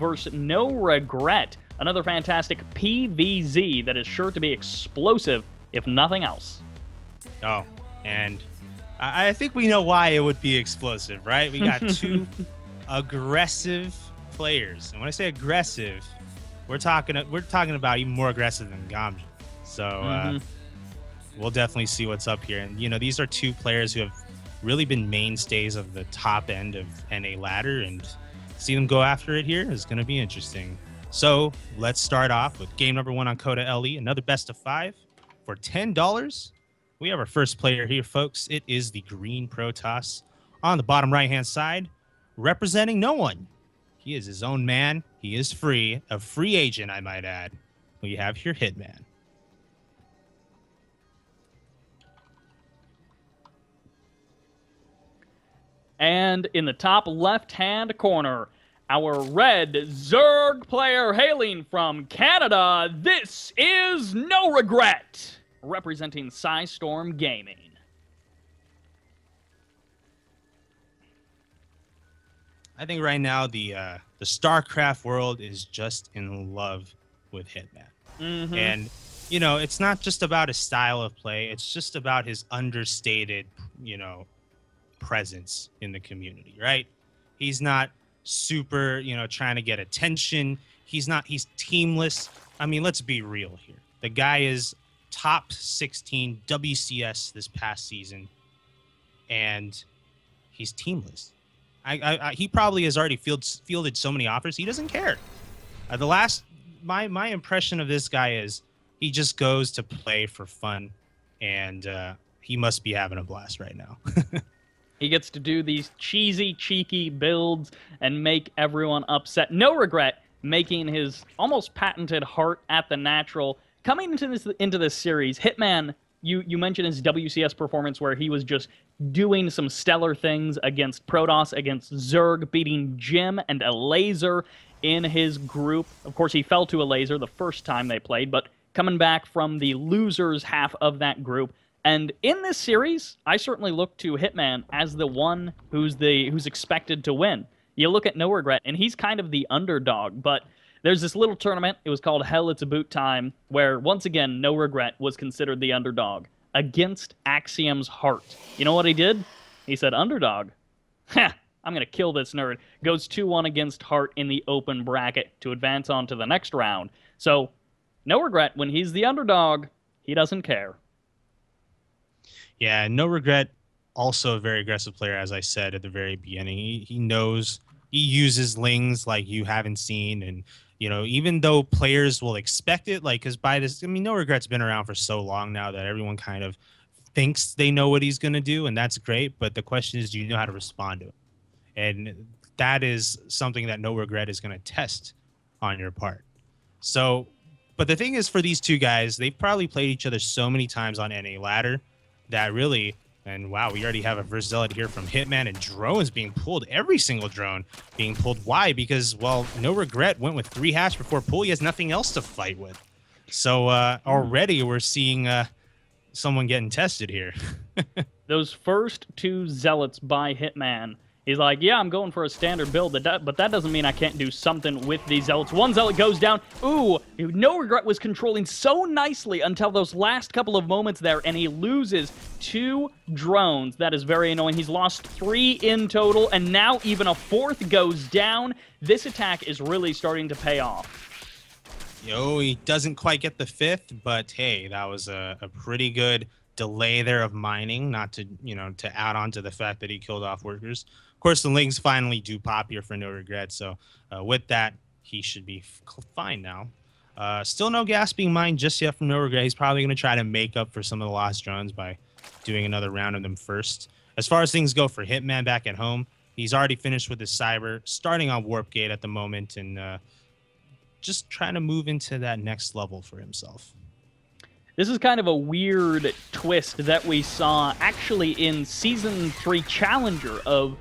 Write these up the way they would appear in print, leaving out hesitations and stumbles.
versus NoRegreT. Another fantastic PvZ that is sure to be explosive, if nothing else. Oh, and I think we know why it would be explosive, right? We got two aggressive players, and when I say aggressive, we're talking about even more aggressive than Gamja. So we'll definitely see what's up here. And these are two players who have really been mainstays of the top end of NA ladder, and see them go after it here is going to be interesting. So let's start off with game number 1 on Coda LE, another best of 5 for $10. We have our first player here, folks. It is the green Protoss on the bottom right-hand side, representing no one. He is his own man. He is free, a free agent, I might add. We have here Hitman. And in the top left-hand corner, our red Zerg player hailing from Canada, this is NoRegreT, representing Psystorm Gaming. I think right now the StarCraft world is just in love with Hitman. And, it's not just about his style of play. It's just about his understated, presence in the community, right? He's not super, trying to get attention. He's teamless. I mean, let's be real here. The guy is top 16 WCS this past season, and he's teamless. He probably has already fielded so many offers. He doesn't care. My impression of this guy is he just goes to play for fun, and he must be having a blast right now. He gets to do these cheesy, cheeky builds and make everyone upset. NoRegreT making his almost patented heart at the natural. Coming into this series, Hitman, you mentioned his WCS performance where he was just doing some stellar things against Protoss, against Zerg, beating Jim and a laser in his group. Of course, he fell to a laser the first time they played, but coming back from the losers half of that group. And in this series, I certainly look to Hitman as the one who's expected to win. You look at NoRegreT, and he's kind of the underdog, but there's this little tournament, it was called Hell It's About Time, where once again, NoRegreT was considered the underdog against Axiom's heart. You know what he did? He said, underdog? Ha! I'm going to kill this nerd. Goes 2-1 against Heart in the open bracket to advance on to the next round. So, NoRegreT, when he's the underdog, he doesn't care. Yeah, NoRegreT, also a very aggressive player, as I said at the very beginning. He knows, he uses lings like you haven't seen, and even though players will expect it, because by this, NoRegret's been around for so long now that everyone kind of thinks they know what he's going to do, and that's great, but the question is, do you know how to respond to it? And that is something that NoRegreT is going to test on your part. So, but the thing is, for these two guys, they've probably played each other so many times on NA ladder that really, and wow, we already have a first zealot here from Hitman, and drones being pulled, every single drone being pulled. Why? Because, well, NoRegreT went with 3 hatch before pull. He has nothing else to fight with. So already we're seeing someone getting tested here. Those first 2 zealots by Hitman, he's like, yeah, I'm going for a standard build, but that doesn't mean I can't do something with these zealots. 1 zealot goes down. Ooh, NoRegreT was controlling so nicely until those last couple of moments there, and he loses 2 drones. That is very annoying. He's lost 3 in total, and now even a 4th goes down. This attack is really starting to pay off. He doesn't quite get the 5th, but hey, that was a pretty good delay there of mining, not to, to add on to the fact that he killed off workers. Of course, the lings finally do pop here for NoRegreT, so with that, he should be fine now. Still no gas being mined just yet from NoRegreT. He's probably going to try to make up for some of the lost drones by doing another round of them first. As far as things go for Hitman back at home, he's already finished with his cyber, starting on Warp Gate at the moment, and just trying to move into that next level for himself. This is kind of a weird twist that we saw actually in Season 3 Challenger of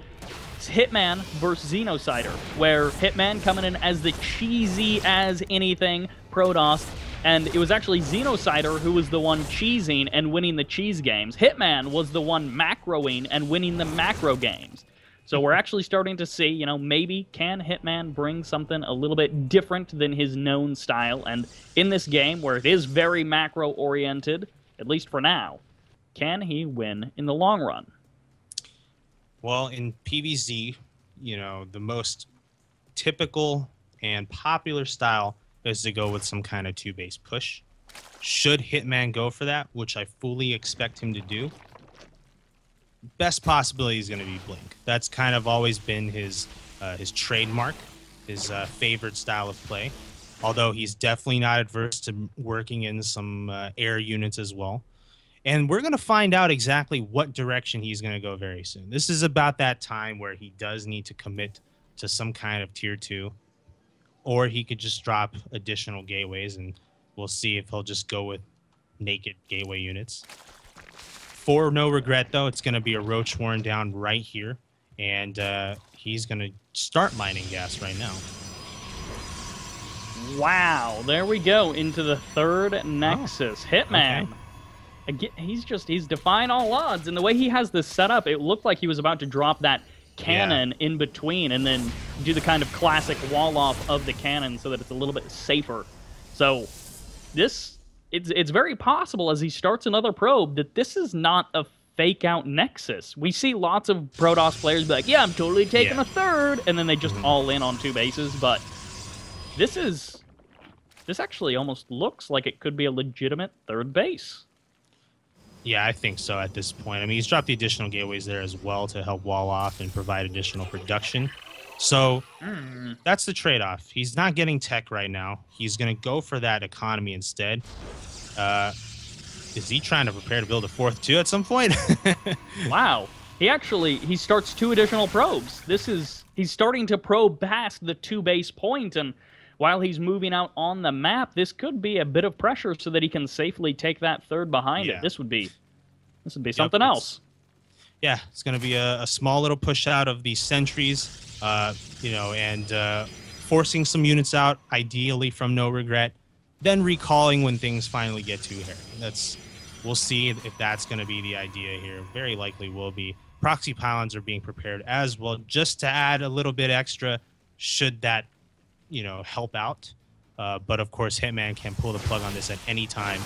Hitman versus Xenocider, where Hitman coming in as the cheesy as anything Protoss, and it was actually Xenocider who was the one cheesing and winning the cheese games. Hitman was the one macroing and winning the macro games. So we're actually starting to see, maybe can Hitman bring something a little bit different than his known style? And in this game, where it is very macro-oriented, at least for now, can he win in the long run? Well, in PvZ, the most typical and popular style is to go with some kind of two-base push. Should Hitman go for that, which I fully expect him to do, best possibility is going to be Blink. That's kind of always been his trademark, his favorite style of play. Although he's definitely not adverse to working in some air units as well. And we're going to find out exactly what direction he's going to go very soon. This is about that time where he does need to commit to some kind of tier 2, or he could just drop additional gateways, and we'll see if he'll just go with naked gateway units. For NoRegreT, though, it's going to be a Roach Warren down right here, and he's going to start mining gas right now. Wow, there we go into the third Nexus. Hitman. Okay. Again, he's defying all odds, and the way he has this set up, it looked like he was about to drop that cannon in between and then do the kind of classic wall off of the cannon so that it's a little bit safer. So it's very possible as he starts another probe that this is not a fake out Nexus. We see lots of Protoss players be like, yeah, I'm totally taking a third, and then they just all in on 2 bases, but this actually almost looks like it could be a legitimate third base. Yeah, I think so at this point. I mean, he's dropped the additional gateways there as well to help wall off and provide additional production. So that's the trade-off. He's not getting tech right now. He's going to go for that economy instead. Is he trying to prepare to build a 4th too at some point? Wow. He starts 2 additional probes. He's starting to probe past the 2 base point, and while he's moving out on the map, this could be a bit of pressure so that he can safely take that 3rd behind it. This would be something else. Yeah, it's going to be a small little push out of these sentries, and forcing some units out, ideally from NoRegreT, then recalling when things finally get too hairy. We'll see if that's going to be the idea here. Very likely will be. Proxy pylons are being prepared as well, just to add a little bit extra should that help out. But of course, Hitman can pull the plug on this at any time.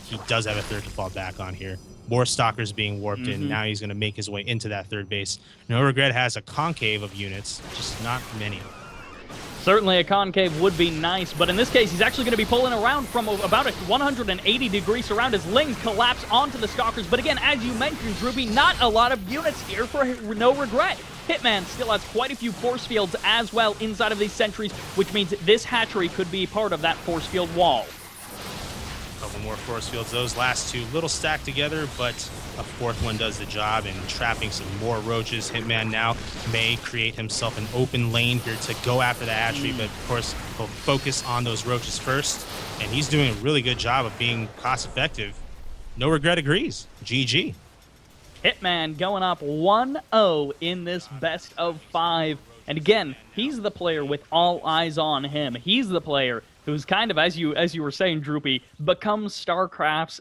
He does have a 3rd to fall back on here. More stalkers being warped in. Now he's going to make his way into that 3rd base. NoRegreT has a concave of units, just not many. Certainly a concave would be nice, but in this case, he's actually going to be pulling around from about a 180-degree surround as Lings collapse onto the stalkers. But again, as you mentioned, Droopy, not a lot of units here for NoRegreT. Hitman still has quite a few force fields as well inside of these sentries, which means this hatchery could be part of that force field wall. A couple more force fields. Those last 2 little stacked together, but a 4th one does the job, and trapping some more roaches. Hitman now may create himself an open lane here to go after the hatchery, but of course he'll focus on those roaches first, and he's doing a really good job of being cost effective. NoRegreT agrees. GG. Hitman going up 1-0 in this best of 5. And again, he's the player with all eyes on him. He's the player who's kind of, as you were saying, Droopy, becomes StarCraft's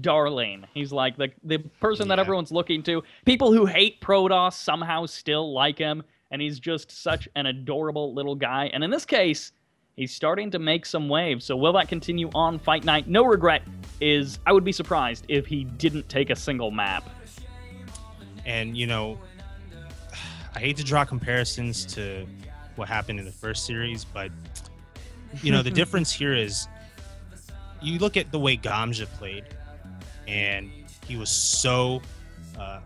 darling. He's like the person that everyone's looking to. People who hate Protoss somehow still like him, and he's just such an adorable little guy. And in this case, he's starting to make some waves. So will that continue on Fight Night? NoRegreT is, I would be surprised if he didn't take a single map. And, I hate to draw comparisons to what happened in the first series, but, the difference here is you look at the way Gamja played, and he was so,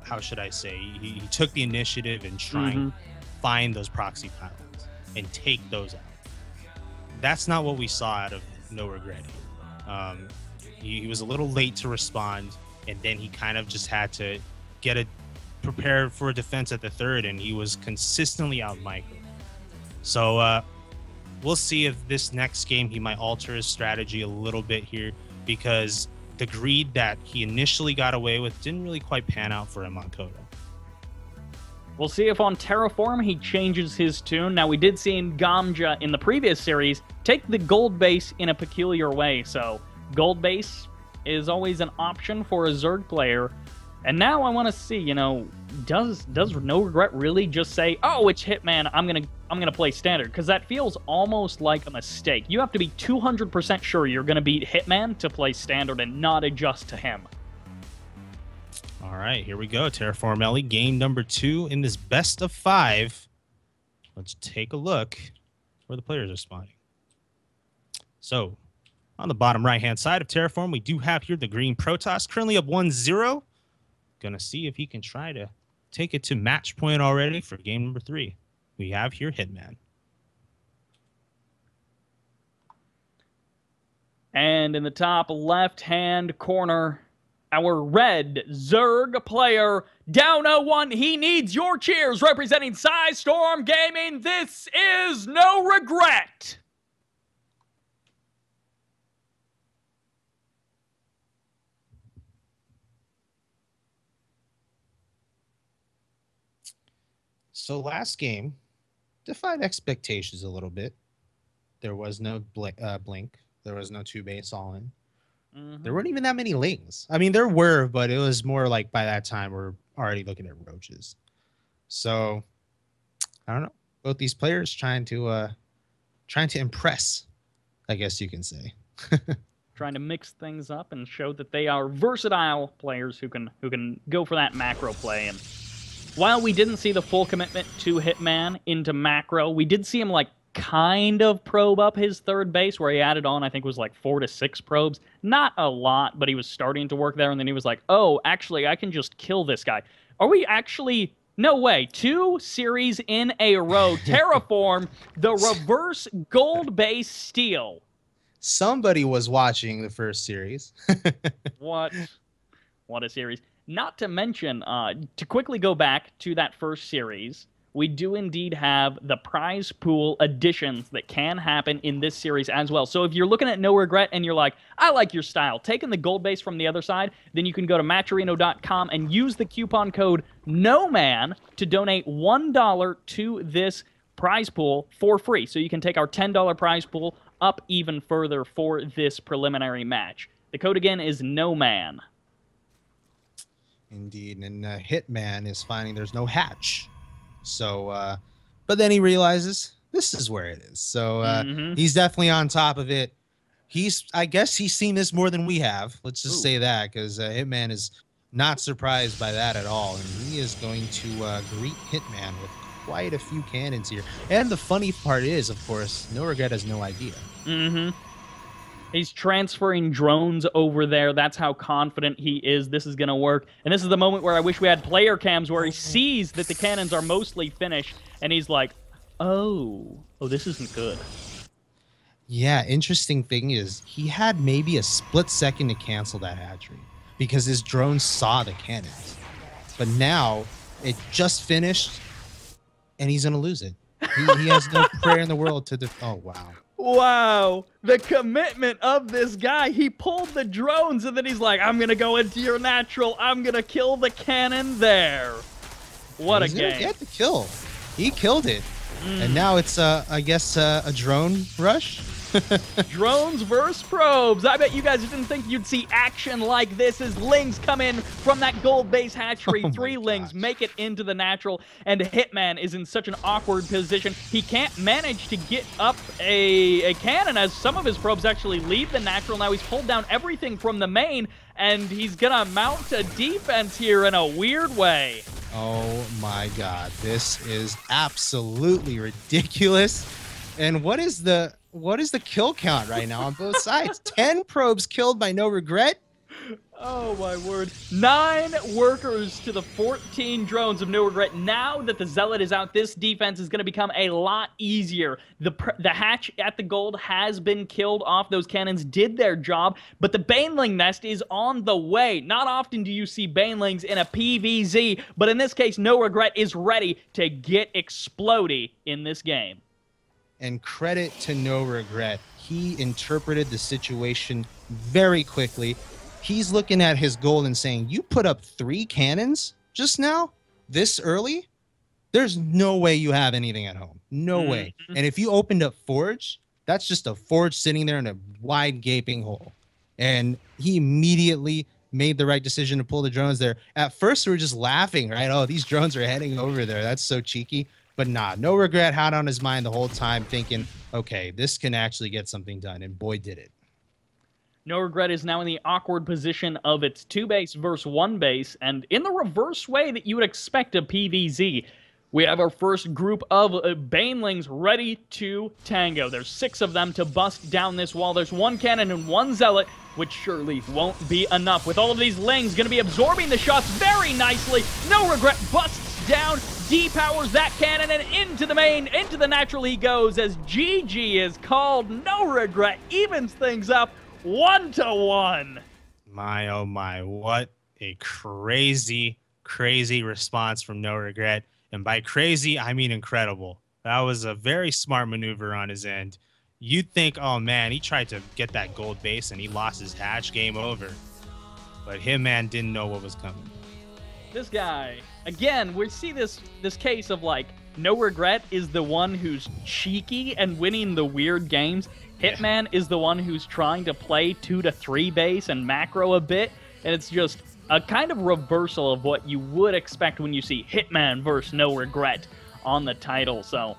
how should I say, he took the initiative in trying to find those proxy pylons and take those out. That's not what we saw out of NoRegreT. He was a little late to respond, and then he kind of just had to prepare for a defense at the 3rd, and he was consistently out micro. So we'll see if this next game he might alter his strategy a little bit here, because the greed that he initially got away with didn't really quite pan out for him on Kodo. We'll see if on Terraform he changes his tune. Now, we did see in Gamja in the previous series take the gold base in a peculiar way, so gold base is always an option for a Zerg player. And now I want to see, does NoRegret really just say, "Oh, it's Hitman. I'm gonna play standard"? Because that feels almost like a mistake. You have to be 200% sure you're gonna beat Hitman to play standard and not adjust to him. All right, here we go. Terraform Ellie, game number 2 in this best of 5. Let's take a look where the players are spawning. So, on the bottom right-hand side of Terraform, we do have here the green Protoss, currently up 1-0. Gonna see if he can try to take it to match point already for game number 3. We have here Hitman. And in the top left-hand corner, our red Zerg player, down 0-1. He needs your cheers. Representing Psystorm Gaming, this is NoRegreT. So last game defied expectations a little bit. There was no blink. There was no 2-base all-in. There weren't even that many lings. I mean, there were, but it was more like by that time we're already looking at roaches. So I don't know. Both these players trying to impress, I guess you can say. Trying to mix things up and show that they are versatile players who can go for that macro play. And while we didn't see the full commitment to Hitman into macro, we did see him like kind of probe up his third base, where he added on, I think it was like 4 to 6 probes. Not a lot, but he was starting to work there, and then he was like, oh, actually, I can just kill this guy. Are we actually... No way. 2 series in a row. Terraform, the reverse gold base steal. Somebody was watching the first series. What a series. Not to mention, to quickly go back to that first series, we do indeed have the prize pool additions that can happen in this series as well. So if you're looking at NoRegreT and you're like, I like your style, taking the gold base from the other side, then you can go to matcherino.com and use the coupon code NOMAN to donate $1 to this prize pool for free. So you can take our $10 prize pool up even further for this preliminary match. The code again is NOMAN. Indeed, and Hitman is finding there's no hatch. So, but then he realizes this is where it is. So he's definitely on top of it. I guess he's seen this more than we have. Let's just say that, because Hitman is not surprised by that at all. And he is going to greet Hitman with quite a few cannons here. And the funny part is, of course, NoRegreT has no idea. He's transferring drones over there. That's how confident he is this is going to work. And this is the moment where I wish we had player cams, where he sees that the cannons are mostly finished, and he's like, oh, this isn't good. Yeah, interesting thing is, he had maybe a split second to cancel that hatchery because his drone saw the cannons. But now, it just finished, and he's going to lose it. He has no prayer in the world to... Oh, wow. Wow, the commitment of this guy. He pulled the drones, and then he's like, I'm going to go into your natural. I'm going to kill the cannon there. What a game. He's going to get the kill. He killed it. And now it's, I guess, a drone rush. Drones versus probes. I bet you guys didn't think you'd see action like this as lings come in from that gold base hatchery. 3 lings make it into the natural, and Hitman is in such an awkward position. He can't manage to get up a cannon, as some of his probes actually leave the natural. Now he's pulled down everything from the main, and he's gonna mount a defense here in a weird way. Oh my god, this is absolutely ridiculous. And what is the kill count right now on both sides? 10 probes killed by NoRegreT. Oh my word. 9 workers to the 14 drones of NoRegreT. Now that the Zealot is out, this defense is going to become a lot easier. The hatch at the gold has been killed off. Those cannons did their job, but the Baneling nest is on the way. Not often do you see Banelings in a PvZ, but in this case, NoRegreT is ready to get explodey in this game. And credit to NoRegreT. He interpreted the situation very quickly. He's looking at his goal and saying, you put up 3 cannons just now, this early? There's no way you have anything at home. No way. And if you opened up Forge, that's just a Forge sitting there in a wide gaping hole. And he immediately made the right decision to pull the drones there. At first, we were just laughing, right? Oh, these drones are heading over there. That's so cheeky. But nah, NoRegret had on his mind the whole time thinking, okay, this can actually get something done. And boy, did it. NoRegret is now in the awkward position of its 2-base versus 1-base, and in the reverse way that you would expect a PvZ. We have our first group of Banelings ready to tango. There's 6 of them to bust down this wall. There's 1 cannon and 1 zealot, which surely won't be enough. With all of these Lings going to be absorbing the shots very nicely. NoRegret busts down, depowers that cannon, and into the main, into the natural he goes as GG is called. NoRegret evens things up 1-1. My, oh my, what a crazy, crazy response from NoRegret. And by crazy, I mean incredible. That was a very smart maneuver on his end. You'd think, oh man, he tried to get that gold base and he lost his hatch, game over. But Hitman didn't know what was coming. This guy, again, we see this case of like, NoRegret is the one who's cheeky and winning the weird games. Hitman is the one who's trying to play 2 to 3 base and macro a bit, and it's just a kind of reversal of what you would expect when you see Hitman versus NoRegret on the title. So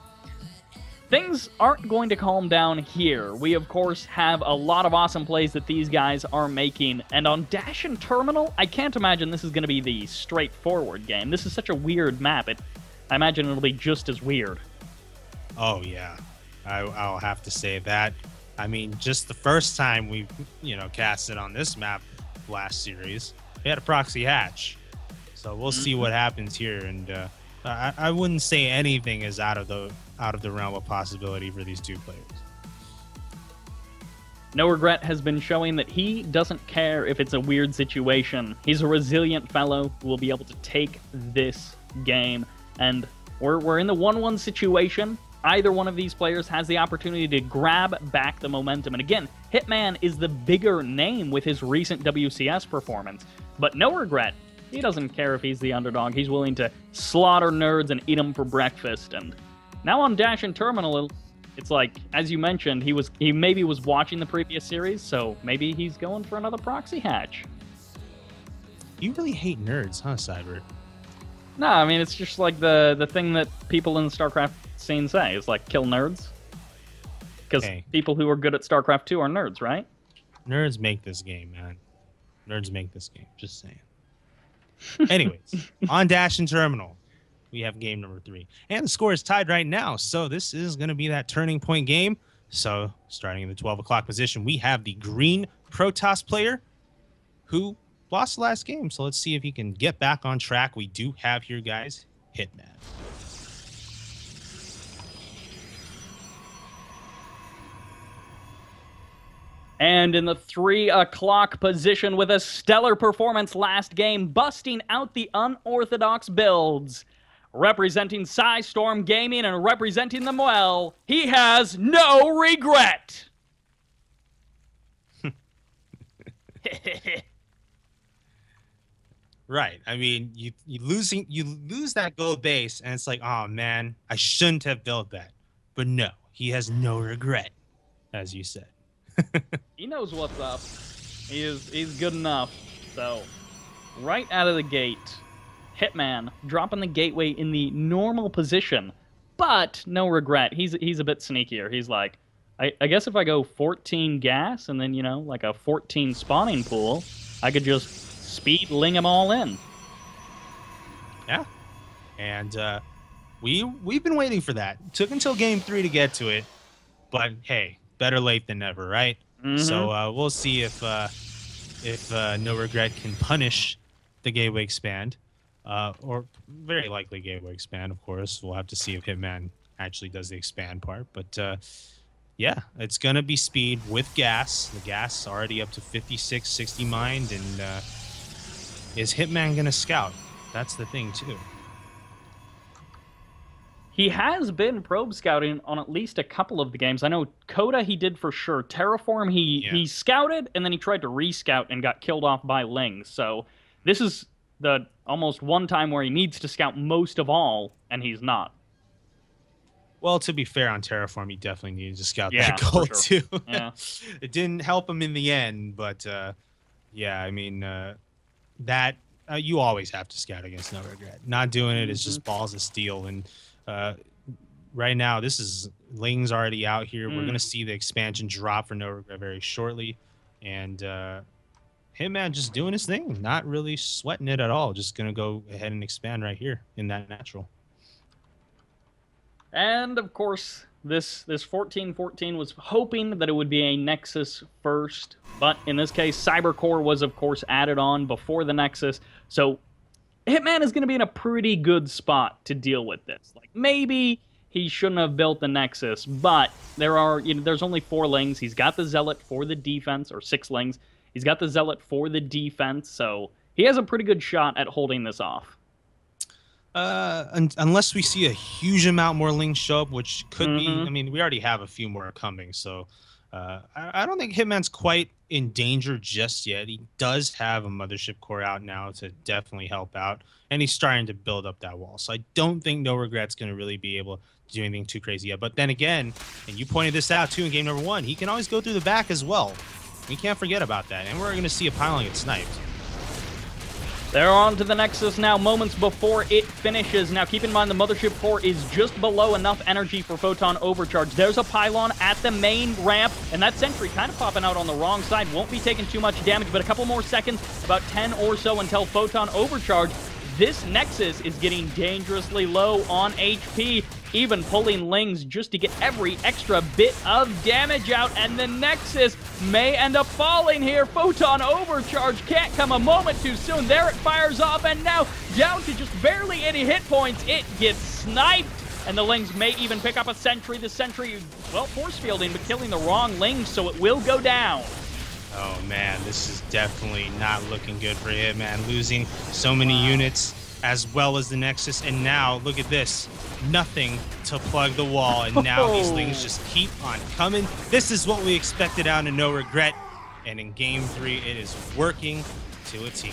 things aren't going to calm down here. We, of course, have a lot of awesome plays that these guys are making. And on Dash and Terminal, I can't imagine this is going to be the straightforward game. This is such a weird map. I imagine it'll be just as weird. Oh, yeah. I'll have to say that. I mean, just the first time we, casted on this map last series, we had a proxy hatch. So we'll see what happens here. And I wouldn't say anything is out of the realm of possibility for these 2 players. NoRegret has been showing that he doesn't care if it's a weird situation. He's a resilient fellow who will be able to take this game. And we're in the 1-1 situation. Either one of these players has the opportunity to grab back the momentum. And again, Hitman is the bigger name with his recent WCS performance. But NoRegret, he doesn't care if he's the underdog. He's willing to slaughter nerds and eat them for breakfast. And now on Dash and Terminal, it's like, as you mentioned, he maybe was watching the previous series, so maybe he's going for another proxy hatch. You really hate nerds, huh, Cyber? No, I mean, it's just like the thing that people in the StarCraft scene say. It's like, kill nerds. Because people who are good at StarCraft 2 are nerds, right? Nerds make this game, man. Nerds make this game. Just saying. Anyways, on Dash and Terminal, we have game number 3. And the score is tied right now. So this is going to be that turning point game. So starting in the 12 o'clock position, we have the green Protoss player who lost the last game. So let's see if he can get back on track. We do have here, guys, Hitman. And in the 3 o'clock position with a stellar performance last game, busting out the unorthodox builds. Representing Psystorm Gaming and representing them well, he has NoRegret. Right. I mean, you lose that gold base, and it's like, oh man, I shouldn't have built that. But no, he has no regret, as you said. He knows what's up. He's good enough. So, right out of the gate, Hitman dropping the gateway in the normal position, but NoRegret. He's a bit sneakier. He's like, I guess if I go 14 gas and then like a 14 spawning pool, I could just speed ling them all in. Yeah, and we've been waiting for that. It took until game 3 to get to it, but hey. Better late than never, right? Mm-hmm. So we'll see if NoRegret can punish the gateway expand, or very likely gateway expand. Of course, we'll have to see if Hitman actually does the expand part. But yeah, it's gonna be speed with gas. The gas already up to 56, 60 mined, and is Hitman gonna scout? That's the thing too. He has been probe scouting on at least a couple of the games. I know Coda he did for sure. Terraform he scouted, and then he tried to re-scout and got killed off by Lings. So this is the almost one time where he needs to scout most of all, and he's not. Well, to be fair, on Terraform, he definitely needed to scout that goal too. Yeah. It didn't help him in the end, but yeah, I mean, that you always have to scout against NoRegreT. Not doing it is just balls of steel. And right now, this is Ling's already out here. We're gonna see the expansion drop for NoRegreT very shortly, and Hitman just doing his thing, not really sweating it at all. Just gonna go ahead and expand right here in that natural. And of course, this 14-14 was hoping that it would be a Nexus first, but in this case, Cybercore was of course added on before the Nexus, so Hitman is going to be in a pretty good spot to deal with this. Like, maybe he shouldn't have built the Nexus, but there's only 4 Lings. He's got the Zealot for the defense, or 6 Lings. He's got the Zealot for the defense, so he has a pretty good shot at holding this off. Unless we see a huge amount more Lings show up, which could be. I mean, we already have a few more coming, so I don't think Hitman's quite in danger just yet. He does have a Mothership Core out now to definitely help out, and he's starting to build up that wall. So I don't think NoRegret's going to really be able to do anything too crazy yet. But then again, and you pointed this out too in game number 1, he can always go through the back as well. We can't forget about that, and we're going to see a pylon get sniped. They're on to the Nexus now, moments before it finishes. Now, keep in mind, the Mothership Core is just below enough energy for Photon Overcharge. There's a pylon at the main ramp, and that sentry kind of popping out on the wrong side. Won't be taking too much damage, but a couple more seconds, about 10 or so until Photon Overcharge. This Nexus is getting dangerously low on HP, even pulling Lings just to get every extra bit of damage out, and the Nexus may end up falling here. Photon Overcharge can't come a moment too soon. There it fires off, and now down to just barely any hit points. It gets sniped, and the Lings may even pick up a sentry. The sentry, well, force fielding, but killing the wrong Lings, so it will go down. Oh man, this is definitely not looking good for Hitman, losing so many units as well as the Nexus, and now look at this, nothing to plug the wall, and now these Lings just keep on coming. This is what we expected out of NoRegreT, and in game 3 it is working to a T.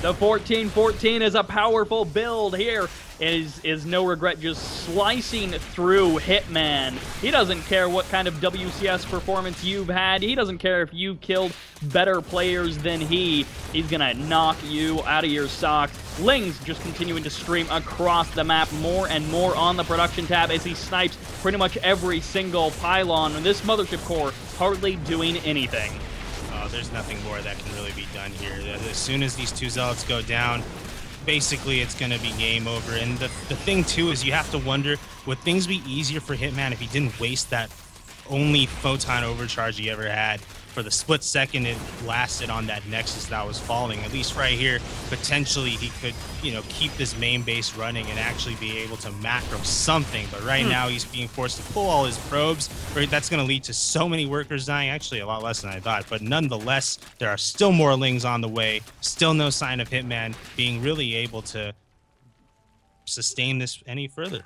The 14-14 is a powerful build here. Is NoRegreT just slicing through Hitman. He doesn't care what kind of WCS performance you've had. He doesn't care if you killed better players than he. He's gonna knock you out of your socks. Lings just continuing to stream across the map more and more on the production tab as he snipes pretty much every single pylon. And this Mothership Core hardly doing anything. There's nothing more that can really be done here. As soon as these 2 Zealots go down, basically it's going to be game over. And the thing too is you have to wonder, would things be easier for Hitman if he didn't waste that only Photon Overcharge he ever had for the split second it lasted on that Nexus that was falling? At least right here, potentially he could, you know, keep this main base running and actually be able to macro something. But right now he's being forced to pull all his probes. Right, that's going to lead to so many workers dying. Actually, a lot less than I thought. But nonetheless, there are still more Lings on the way. Still no sign of Hitman being really able to sustain this any further.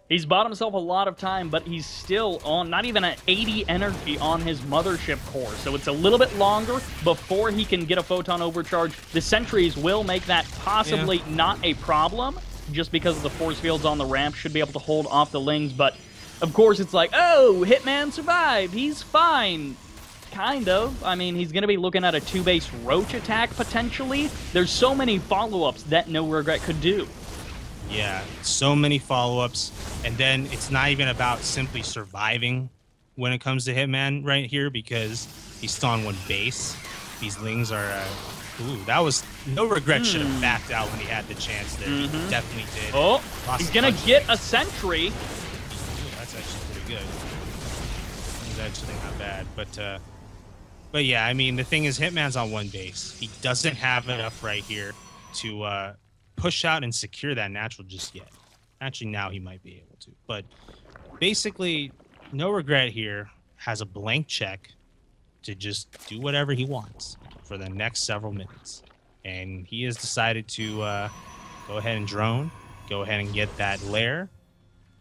He's bought himself a lot of time, but he's still on not even at 80 energy on his Mothership Core. So it's a little bit longer before he can get a Photon Overcharge. The sentries will make that possibly not a problem, just because of the force fields on the ramp should be able to hold off the Lings. But of course it's like, oh, Hitman survived. He's fine. Kind of. I mean, he's going to be looking at a 2-base Roach attack potentially. There's so many follow-ups that NoRegreT could do. Yeah, so many follow-ups, and then it's not even about simply surviving when it comes to Hitman right here, because he's still on 1 base. These Lings are... ooh, that was... NoRegreT should have backed out when he had the chance there. He definitely did. Oh, he's going to get a sentry. Ooh, that's actually pretty good. He's actually not bad, but yeah, I mean, the thing is, Hitman's on 1 base. He doesn't have enough right here to... push out and secure that natural just yet. Actually, now he might be able to. But basically, NoRegreT here has a blank check to just do whatever he wants for the next several minutes. And he has decided to go ahead and drone, go ahead and get that lair,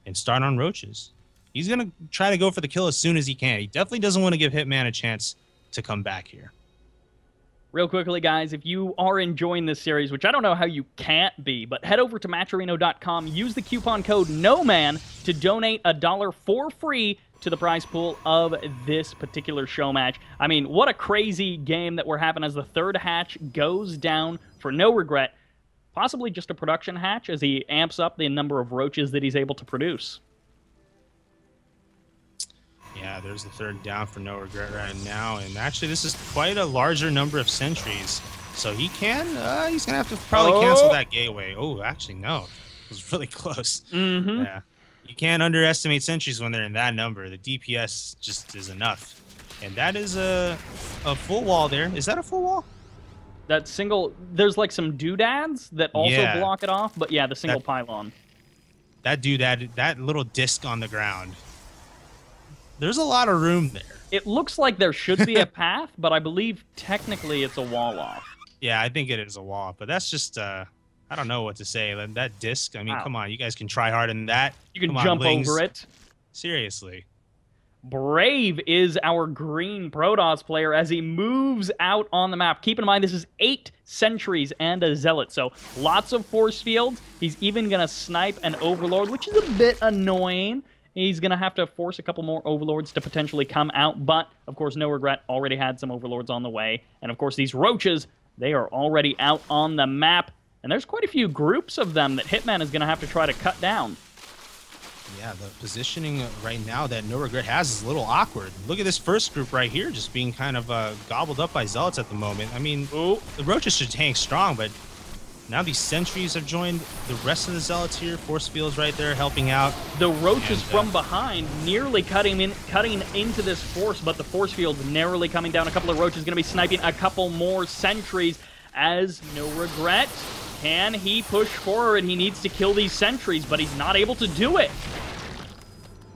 and start on roaches. He's going to try to go for the kill as soon as he can. He definitely doesn't want to give Hitman a chance to come back here. Real quickly, guys, if you are enjoying this series, which I don't know how you can't be, but head over to Matcherino.com, use the coupon code NOMAN to donate $1 for free to the prize pool of this particular show match. I mean, what a crazy game that we're having as the third hatch goes down for NoRegreT. Possibly just a production hatch as he amps up the number of roaches that he's able to produce. Yeah, there's the third down for NoRegreT right now. And actually, this is quite a larger number of sentries. So he can, he's going to have to probably cancel that gateway. Oh, actually, no. It was really close. Yeah. You can't underestimate sentries when they're in that number. The DPS just is enough. And that is a full wall there. Is that a full wall? That single, there's like some doodads that also block it off, but yeah, the single pylon. That doodad, that little disc on the ground. There's a lot of room there. It looks like there should be a path, but I believe technically it's a wall off. Yeah, I think it is a wall off, but that's just, I don't know what to say. That disc, I mean, come on, you guys can try hard in that. You can jump over it. Seriously. Brave is our green Protoss player as he moves out on the map. Keep in mind, this is 8 sentries and a zealot, so lots of force fields. He's even going to snipe an overlord, which is a bit annoying. He's going to have to force a couple more overlords to potentially come out, but, of course, NoRegreT already had some overlords on the way. And, of course, these roaches, they are already out on the map. And there's quite a few groups of them that Hitman is going to have to try to cut down. Yeah, the positioning right now that NoRegreT has is a little awkward. Look at this first group right here just being kind of gobbled up by zealots at the moment. I mean, the roaches should hang strong, but now these sentries have joined the rest of the zealots here. Force fields right there helping out. The roaches from behind nearly cutting into this force, but the force field's narrowly coming down. A couple of roaches going to be sniping a couple more sentries as NoRegreT. Can he push forward? He needs to kill these sentries, but he's not able to do it.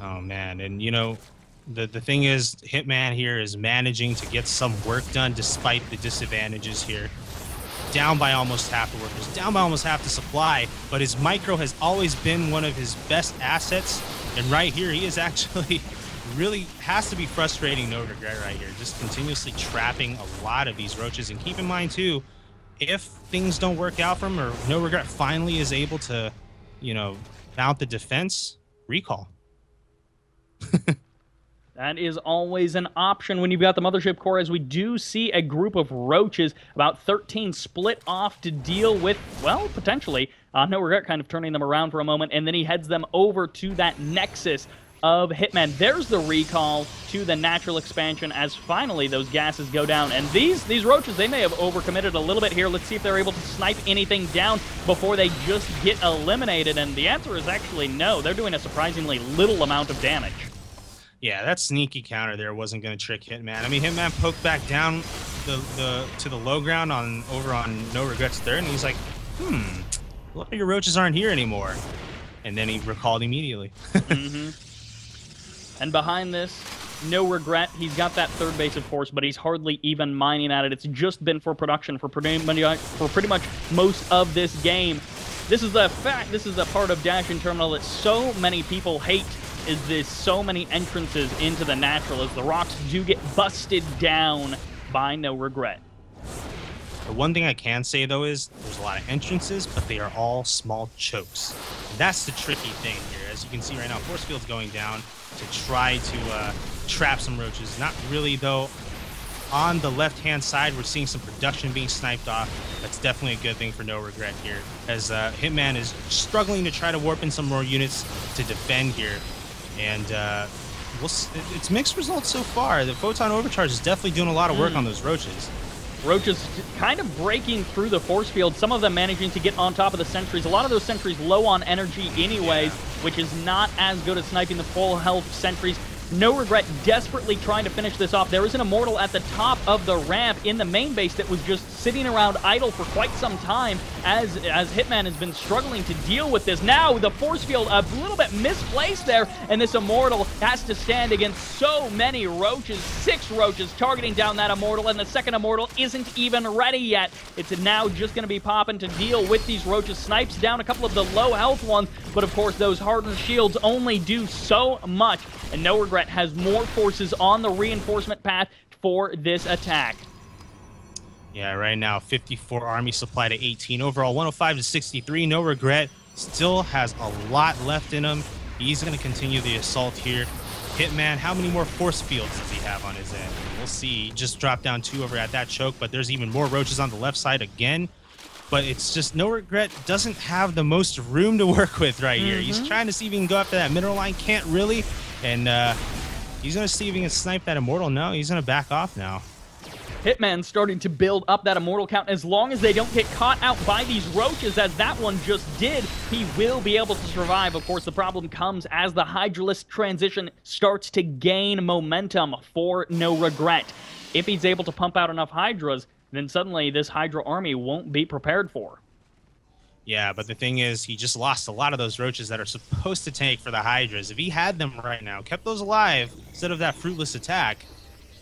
Oh, man. And, you know, the thing is, Hitman here is managing to get some work done despite the disadvantages here. Down by almost half the workers, down by almost half the supply, but his micro has always been one of his best assets. And right here, he is actually really has to be frustrating NoRegreT right here, just continuously trapping a lot of these roaches. And keep in mind, too, if things don't work out for him or NoRegreT finally is able to, you know, mount the defense, recall. That is always an option when you've got the Mothership Core, as we do see a group of roaches, about 13 split off to deal with, well, potentially, NoRegreT kind of turning them around for a moment, and then he heads them over to that Nexus of Hitman. There's the recall to the natural expansion as finally those gases go down. And these roaches, they may have overcommitted a little bit here. Let's see if they're able to snipe anything down before they just get eliminated. And the answer is actually no. They're doing a surprisingly little amount of damage. Yeah, that sneaky counter there wasn't going to trick Hitman. I mean, Hitman poked back down to the low ground over on NoRegreT's third, and he's like, a lot of your roaches aren't here anymore. And then he recalled immediately. And behind this, NoRegreT, he's got that third base of force, but he's hardly even mining at it. It's just been for production for pretty much most of this game. This is the fact, this is the part of Dash and Terminal that so many people hate, is there's so many entrances into the natural, as the rocks do get busted down by NoRegreT. The one thing I can say, though, is there's a lot of entrances, but they are all small chokes. And that's the tricky thing here. As you can see right now, force field's going down to try to trap some roaches. Not really, though. On the left-hand side, we're seeing some production being sniped off. That's definitely a good thing for NoRegreT here, as Hitman is struggling to try to warp in some more units to defend here. And it's mixed results so far. The Photon Overcharge is definitely doing a lot of work on those roaches. Roaches kind of breaking through the force field, some of them managing to get on top of the sentries. A lot of those sentries low on energy anyways, which is not as good at sniping the full health sentries. NoRegreT desperately trying to finish this off. There is an Immortal at the top of the ramp in the main base that was just sitting around idle for quite some time as Hitman has been struggling to deal with this. Now the force field a little bit misplaced there, and this Immortal has to stand against so many roaches. 6 roaches targeting down that Immortal, and the second Immortal isn't even ready yet. It's now just going to be popping to deal with these roaches. Snipes down a couple of the low health ones, but of course those hardened shields only do so much, and NoRegreT has more forces on the reinforcement path for this attack. Yeah, right now 54 army supply to 18 overall, 105 to 63. NoRegreT still has a lot left in him. He's going to continue the assault here. Hitman, how many more force fields does he have on his end? We'll see. He just dropped down 2 over at that choke, but there's even more roaches on the left side again. But it's just NoRegreT doesn't have the most room to work with right here. He's trying to see if he can go after that middle line. Can't really. And he's going to see if he can snipe that Immortal. No, he's going to back off now. Hitman starting to build up that Immortal count. As long as they don't get caught out by these roaches, as that one just did, he will be able to survive. Of course, the problem comes as the Hydralisk transition starts to gain momentum for NoRegreT. If he's able to pump out enough Hydras, then suddenly this Hydra army won't be prepared for. Yeah, but the thing is, he just lost a lot of those roaches that are supposed to tank for the Hydras. If he had them right now, kept those alive instead of that fruitless attack,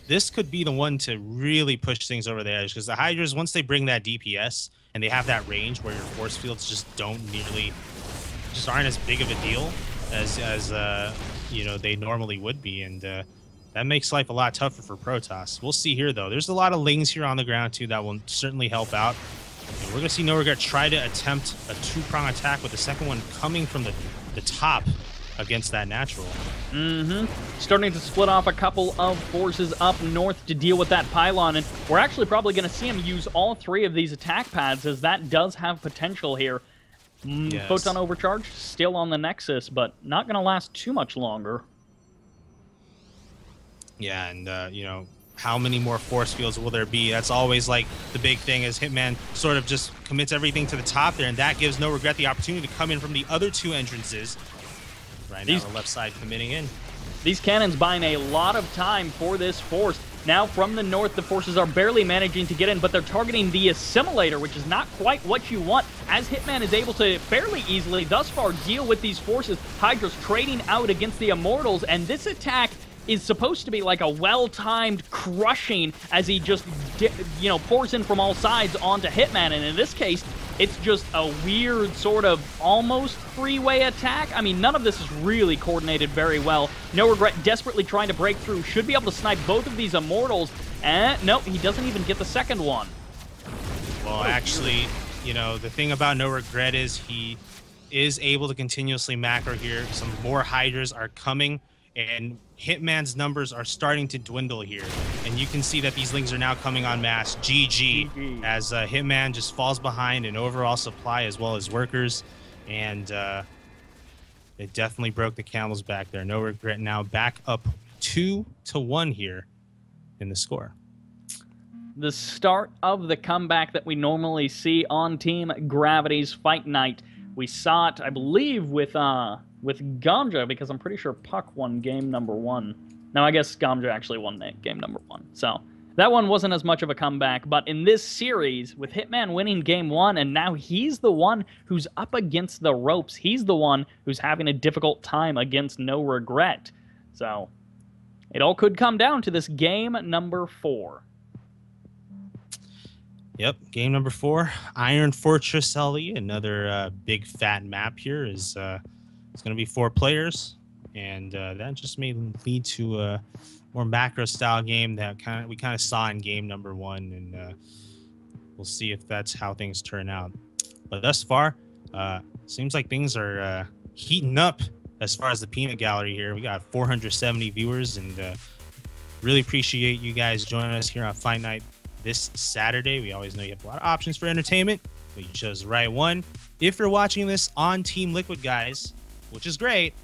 this could be the one to really push things over the edge, because the Hydras, once they bring that DPS and they have that range where your force fields just aren't as big of a deal as you know, they normally would be, and that makes life a lot tougher for Protoss. We'll see here, though. There's a lot of lings here on the ground, too, that will certainly help out. And we're going to see NoRegreT try to attempt a 2-prong attack with the second one coming from the top against that natural. Starting to split off a couple of forces up north to deal with that pylon, and we're actually probably going to see him use all 3 of these attack pads, as that does have potential here. Yes. Photon Overcharge still on the Nexus, but not going to last too much longer. Yeah, and, you know, how many more force fields will there be? That's always, like, the big thing, as Hitman sort of just commits everything to the top there, and that gives NoRegreT the opportunity to come in from the other 2 entrances. Right now, the left side committing in. These cannons buying a lot of time for this force. Now, from the north, the forces are barely managing to get in, but they're targeting the Assimilator, which is not quite what you want, as Hitman is able to fairly easily, thus far, deal with these forces. Hydra's trading out against the Immortals, and this attack is supposed to be like a well-timed crushing as he just, you know, pours in from all sides onto Hitman. And in this case, it's just a weird sort of almost three-way attack. I mean, none of this is really coordinated very well. NoRegreT desperately trying to break through. Should be able to snipe both of these Immortals. And nope, he doesn't even get the second one. Well, actually, you know, the thing about NoRegreT is he is able to continuously macro here. Some more Hydras are coming, and Hitman's numbers are starting to dwindle here. And you can see that these lings are now coming en masse. GG. As Hitman just falls behind in overall supply as well as workers. And it definitely broke the camel's back there. NoRegreT now back up 2-1 here in the score. The start of the comeback that we normally see on Team Gravity's Fight Night. We saw it, I believe, with Gamja, because I'm pretty sure Puck won game number 1. No, I guess Gamja actually won game number 1. So that one wasn't as much of a comeback. But in this series, with Hitman winning game 1, and now he's the one who's up against the ropes. He's the one who's having a difficult time against NoRegreT. So it all could come down to this game number 4. Yep, game number 4, Iron Fortress LE. Another big fat map here. It's going to be 4 players, and that just may lead to a more macro style game that we kind of saw in game number 1, and we'll see if that's how things turn out. But thus far, seems like things are heating up as far as the peanut gallery here. We got 470 viewers, and really appreciate you guys joining us here on Fight Night this Saturday. We always know you have a lot of options for entertainment, but you chose the right one. If you're watching this on Team Liquid, guys, which is great,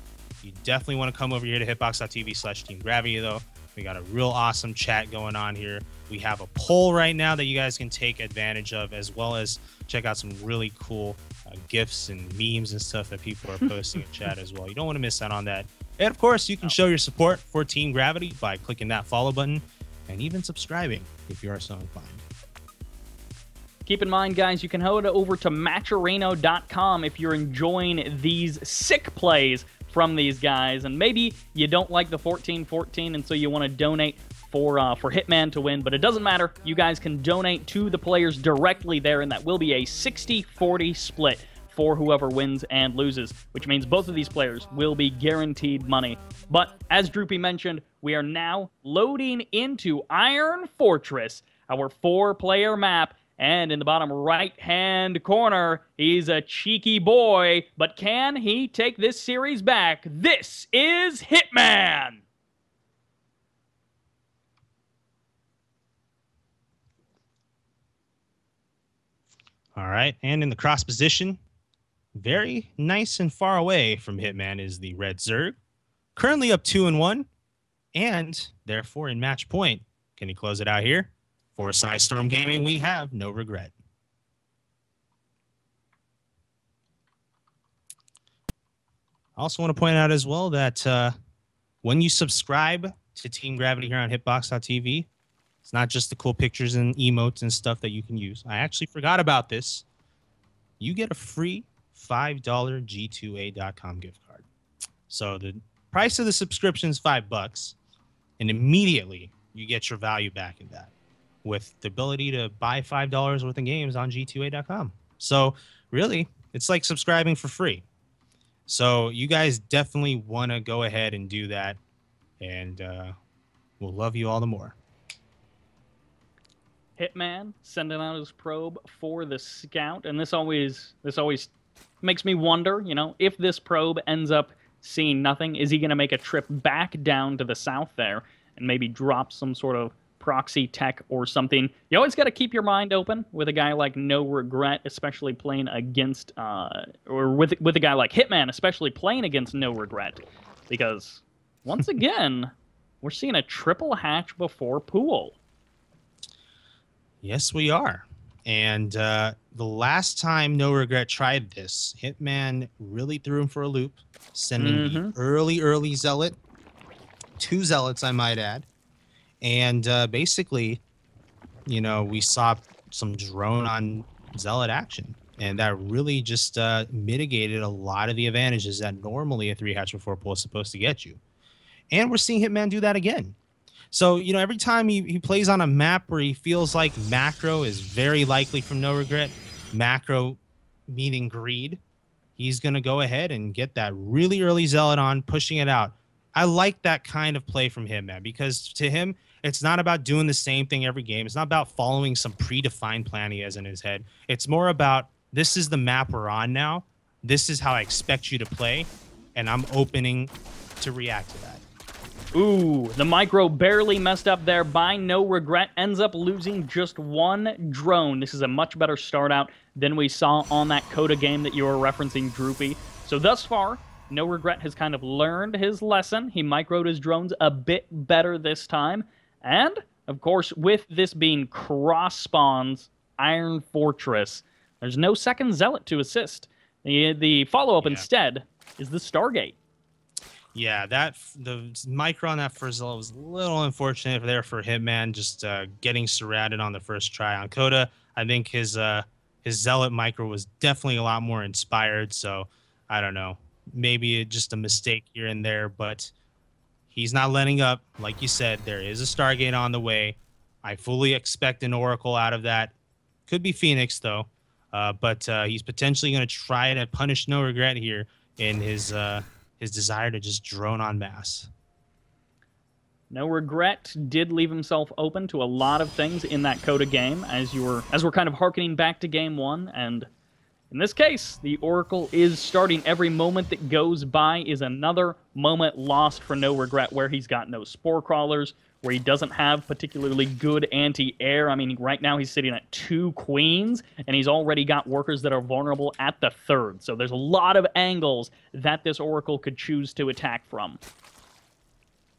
you definitely want to come over here to hitbox.tv/teamgravity, though. We got a real awesome chat going on here. We have a poll right now that you guys can take advantage of, as well as check out some really cool GIFs and memes and stuff that people are posting in chat as well. You don't want to miss out on that. And of course, you can show your support for Team Gravity by clicking that follow button and even subscribing if you are so inclined. Keep in mind, guys, you can head over to matcherino.com if you're enjoying these sick plays from these guys, and maybe you don't like the 14-14 and so you want to donate for Hitman to win, but it doesn't matter. You guys can donate to the players directly there, and that will be a 60-40 split for whoever wins and loses, which means both of these players will be guaranteed money. But as Droopy mentioned, we are now loading into Iron Fortress, our 4-player map, and in the bottom right-hand corner, he's a cheeky boy, but can he take this series back? This is Hitman! All right. And in the cross position, very nice and far away from Hitman is the red Zerg. Currently up 2-1, and therefore in match point. Can he close it out here? For Storm Gaming, we have NoRegreT. I also want to point out as well that when you subscribe to Team Gravity here on Hitbox.tv, it's not just the cool pictures and emotes and stuff that you can use. I actually forgot about this. You get a free $5 G2A.com gift card. So the price of the subscription is $5, and immediately you get your value back in that with the ability to buy $5 worth of games on G2A.com. So really, it's like subscribing for free. So you guys definitely want to go ahead and do that, and we'll love you all the more. Hitman sending out his probe for the scout, and this always makes me wonder, you know, if this probe ends up seeing nothing, is he going to make a trip back down to the south there and maybe drop some sort of proxy tech or something? You always got to keep your mind open with a guy like NoRegreT, especially playing against, or with a guy like Hitman, especially playing against NoRegreT, because once again, we're seeing a triple hatch before pool. Yes, we are. And the last time NoRegreT tried this, Hitman really threw him for a loop, sending the early Zealot, 2 Zealots, I might add. And basically, you know, we saw some drone on Zealot action. And that really just mitigated a lot of the advantages that normally a 3-hatch before pool is supposed to get you. And we're seeing Hitman do that again. So, you know, every time he plays on a map where he feels like macro is very likely from NoRegreT, macro meaning greed, he's going to go ahead and get that really early Zealot on, pushing it out. I like that kind of play from him, man, because to him, it's not about doing the same thing every game. It's not about following some predefined plan he has in his head. It's more about, this is the map we're on now. This is how I expect you to play, and I'm opening to react to that. Ooh, the micro barely messed up there by NoRegreT, ends up losing just 1 drone. This is a much better start out than we saw on that Coda game that you were referencing, Droopy. So thus far, NoRegreT has kind of learned his lesson. He microed his drones a bit better this time. And, of course, with this being cross spawns, Iron Fortress, there's no second Zealot to assist. The follow-up instead is the Stargate. Yeah, the micro on that first Zealot was a little unfortunate there for Hitman, just getting surrounded on the first try. On Coda, I think his Zealot micro was definitely a lot more inspired, so I don't know. Maybe just a mistake here and there, but he's not letting up. Like you said, there is a Stargate on the way. I fully expect an Oracle out of that. Could be Phoenix, though, but he's potentially going to try to punish NoRegreT here in his desire to just drone en masse. NoRegreT did leave himself open to a lot of things in that Coda game, as we're kind of harkening back to Game 1, and in this case, the Oracle is starting. Every moment that goes by is another moment lost for NoRegreT, where he's got no Spore Crawlers, where he doesn't have particularly good anti-air. I mean, right now he's sitting at 2 Queens, and he's already got workers that are vulnerable at the 3rd. So there's a lot of angles that this Oracle could choose to attack from.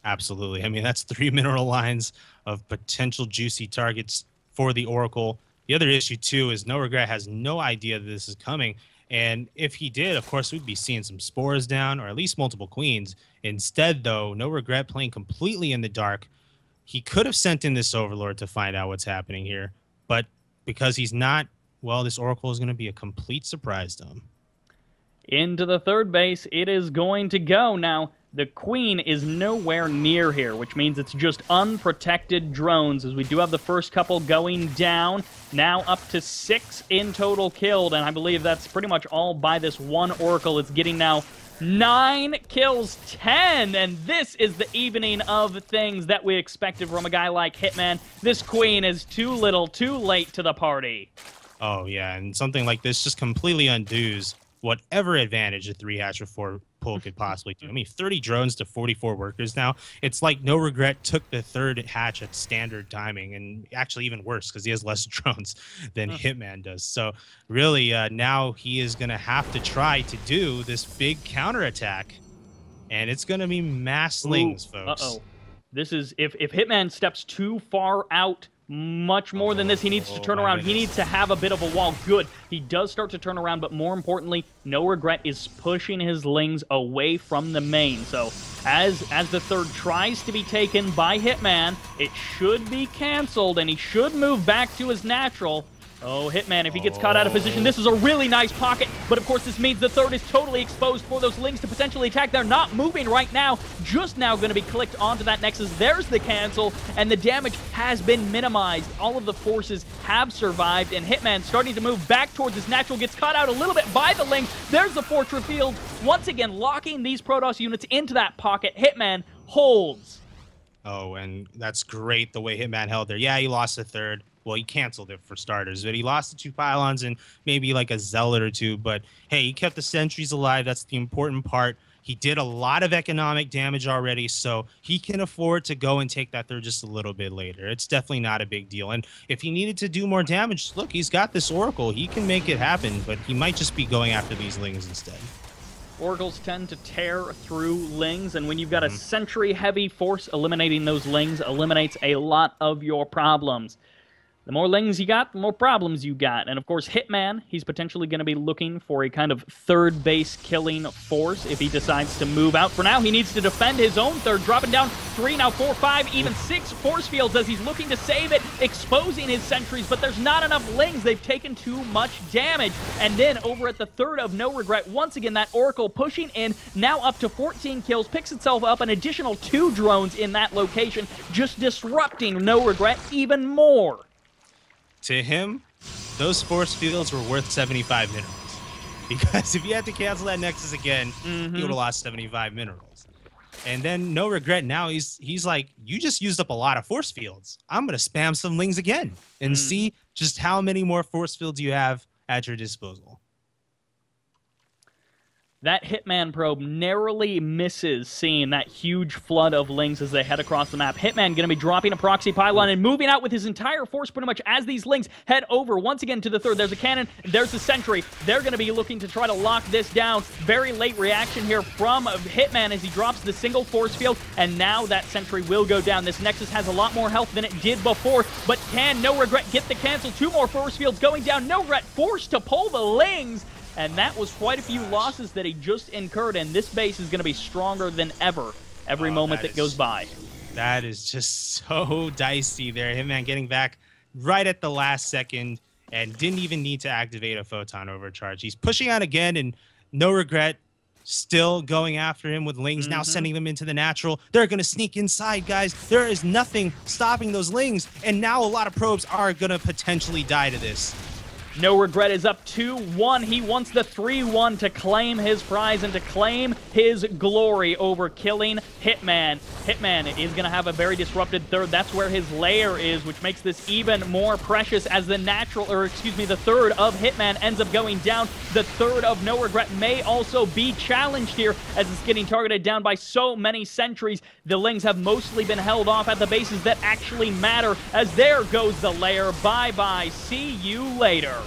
Absolutely. I mean, that's 3 mineral lines of potential juicy targets for the Oracle. The other issue, too, is NoRegreT has no idea that this is coming. And if he did, of course, we'd be seeing some spores down, or at least multiple queens. Instead, though, NoRegreT playing completely in the dark. He could have sent in this Overlord to find out what's happening here. But because he's not, well, this Oracle is going to be a complete surprise to him. Into the 3rd base, it is going to go. Now, the Queen is nowhere near here, which means it's just unprotected drones, as we do have the first couple going down. Now up to 6 in total killed, and I believe that's pretty much all by this one Oracle. It's getting now 9 kills, 10, and this is the evening of things that we expected from a guy like Hitman. This Queen is too little, too late to the party. Oh, yeah, and something like this just completely undoes whatever advantage a 3-hatch before pull could possibly do. I mean, 30 drones to 44 workers now. It's like NoRegret took the third hatch at standard timing, and actually even worse because he has less drones than Hitman does. So really, now he is going to have to try to do this big counterattack, and it's going to be mass slings, folks. Uh-oh. This is, if Hitman steps too far out, much more than this, he needs to turn around. He needs to have a bit of a wall. Good. He does start to turn around, but more importantly, NoRegret is pushing his lings away from the main. So as the third tries to be taken by Hitman, it should be canceled, and he should move back to his natural. Oh, Hitman, if he gets caught out of position, this is a really nice pocket, but of course this means the third is totally exposed for those lings to potentially attack. They're not moving right now, just now going to be clicked onto that Nexus. There's the cancel, and the damage has been minimized. All of the forces have survived, and Hitman starting to move back towards his natural, gets caught out a little bit by the lings. There's the Fortress Field, once again locking these Protoss units into that pocket. Hitman holds. Oh, and that's great the way Hitman held there. Yeah, he lost the third. Well, he canceled it for starters, but he lost the 2 pylons and maybe like a zealot or 2. But hey, he kept the sentries alive. That's the important part. He did a lot of economic damage already, so he can afford to go and take that third just a little bit later. It's definitely not a big deal. And if he needed to do more damage, look, he's got this Oracle. He can make it happen, but he might just be going after these lings instead. Oracles tend to tear through lings, and when you've got a sentry-heavy force, eliminating those lings eliminates a lot of your problems. The more lings you got, the more problems you got. And of course, Hitman, he's potentially going to be looking for a kind of third base killing force if he decides to move out. For now, he needs to defend his own third, dropping down 3, now 4, 5, even 6 force fields as he's looking to save it, exposing his sentries, but there's not enough lings. They've taken too much damage. And then over at the third of NoRegret, once again, that Oracle pushing in, now up to 14 kills, picks itself up an additional 2 drones in that location, just disrupting NoRegret even more. To him, those force fields were worth 75 minerals. Because if he had to cancel that Nexus again, he would have lost 75 minerals. And then NoRegret now, he's like, you just used up a lot of force fields. I'm going to spam some lings again and see just how many more force fields you have at your disposal. That Hitman probe narrowly misses seeing that huge flood of lings as they head across the map. Hitman going to be dropping a proxy pylon and moving out with his entire force pretty much as these lings head over once again to the third. There's a cannon, there's a sentry. They're going to be looking to try to lock this down. Very late reaction here from Hitman as he drops the single force field, and now that sentry will go down. This Nexus has a lot more health than it did before, but can NoRegret get the cancel? 2 more force fields going down. NoRegret forced to pull the lings. And that was quite a few losses that he just incurred, and this base is going to be stronger than ever every moment that goes by. That is just so dicey there. Hitman getting back right at the last second and didn't even need to activate a photon overcharge. He's pushing out again, and NoRegret still going after him with lings, now sending them into the natural. They're going to sneak inside, guys. There is nothing stopping those lings, and now a lot of probes are going to potentially die to this. NoRegret is up 2-1. He wants the 3-1 to claim his prize and to claim his glory over killing Hitman. Hitman is going to have a very disrupted third. That's where his lair is, which makes this even more precious as the the third of Hitman ends up going down. The third of NoRegret may also be challenged here as it's getting targeted down by so many sentries. The lings have mostly been held off at the bases that actually matter, as there goes the lair. Bye-bye. See you later.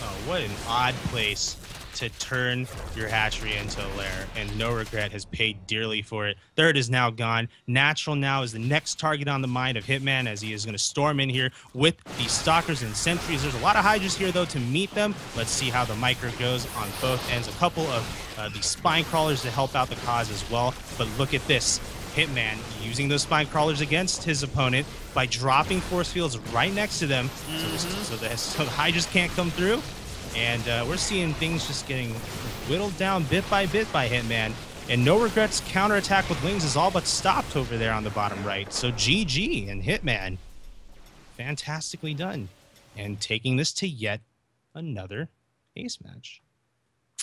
Oh, what an odd place to turn your hatchery into a lair, and NoRegret has paid dearly for it. Third is now gone. Natural now is the next target on the mind of Hitman as he is going to storm in here with these stalkers and sentries. There's a lot of Hydras here, though, to meet them. Let's see how the micro goes on both ends. A couple of these spine crawlers to help out the cause as well. But look at this. Hitman using those spine crawlers against his opponent by dropping force fields right next to them so the Hydras can't come through. And we're seeing things just getting whittled down bit by Hitman. And NoRegret's counterattack with lings is all but stopped over there on the bottom right. So GG and Hitman. Fantastically done. And taking this to yet another ace match.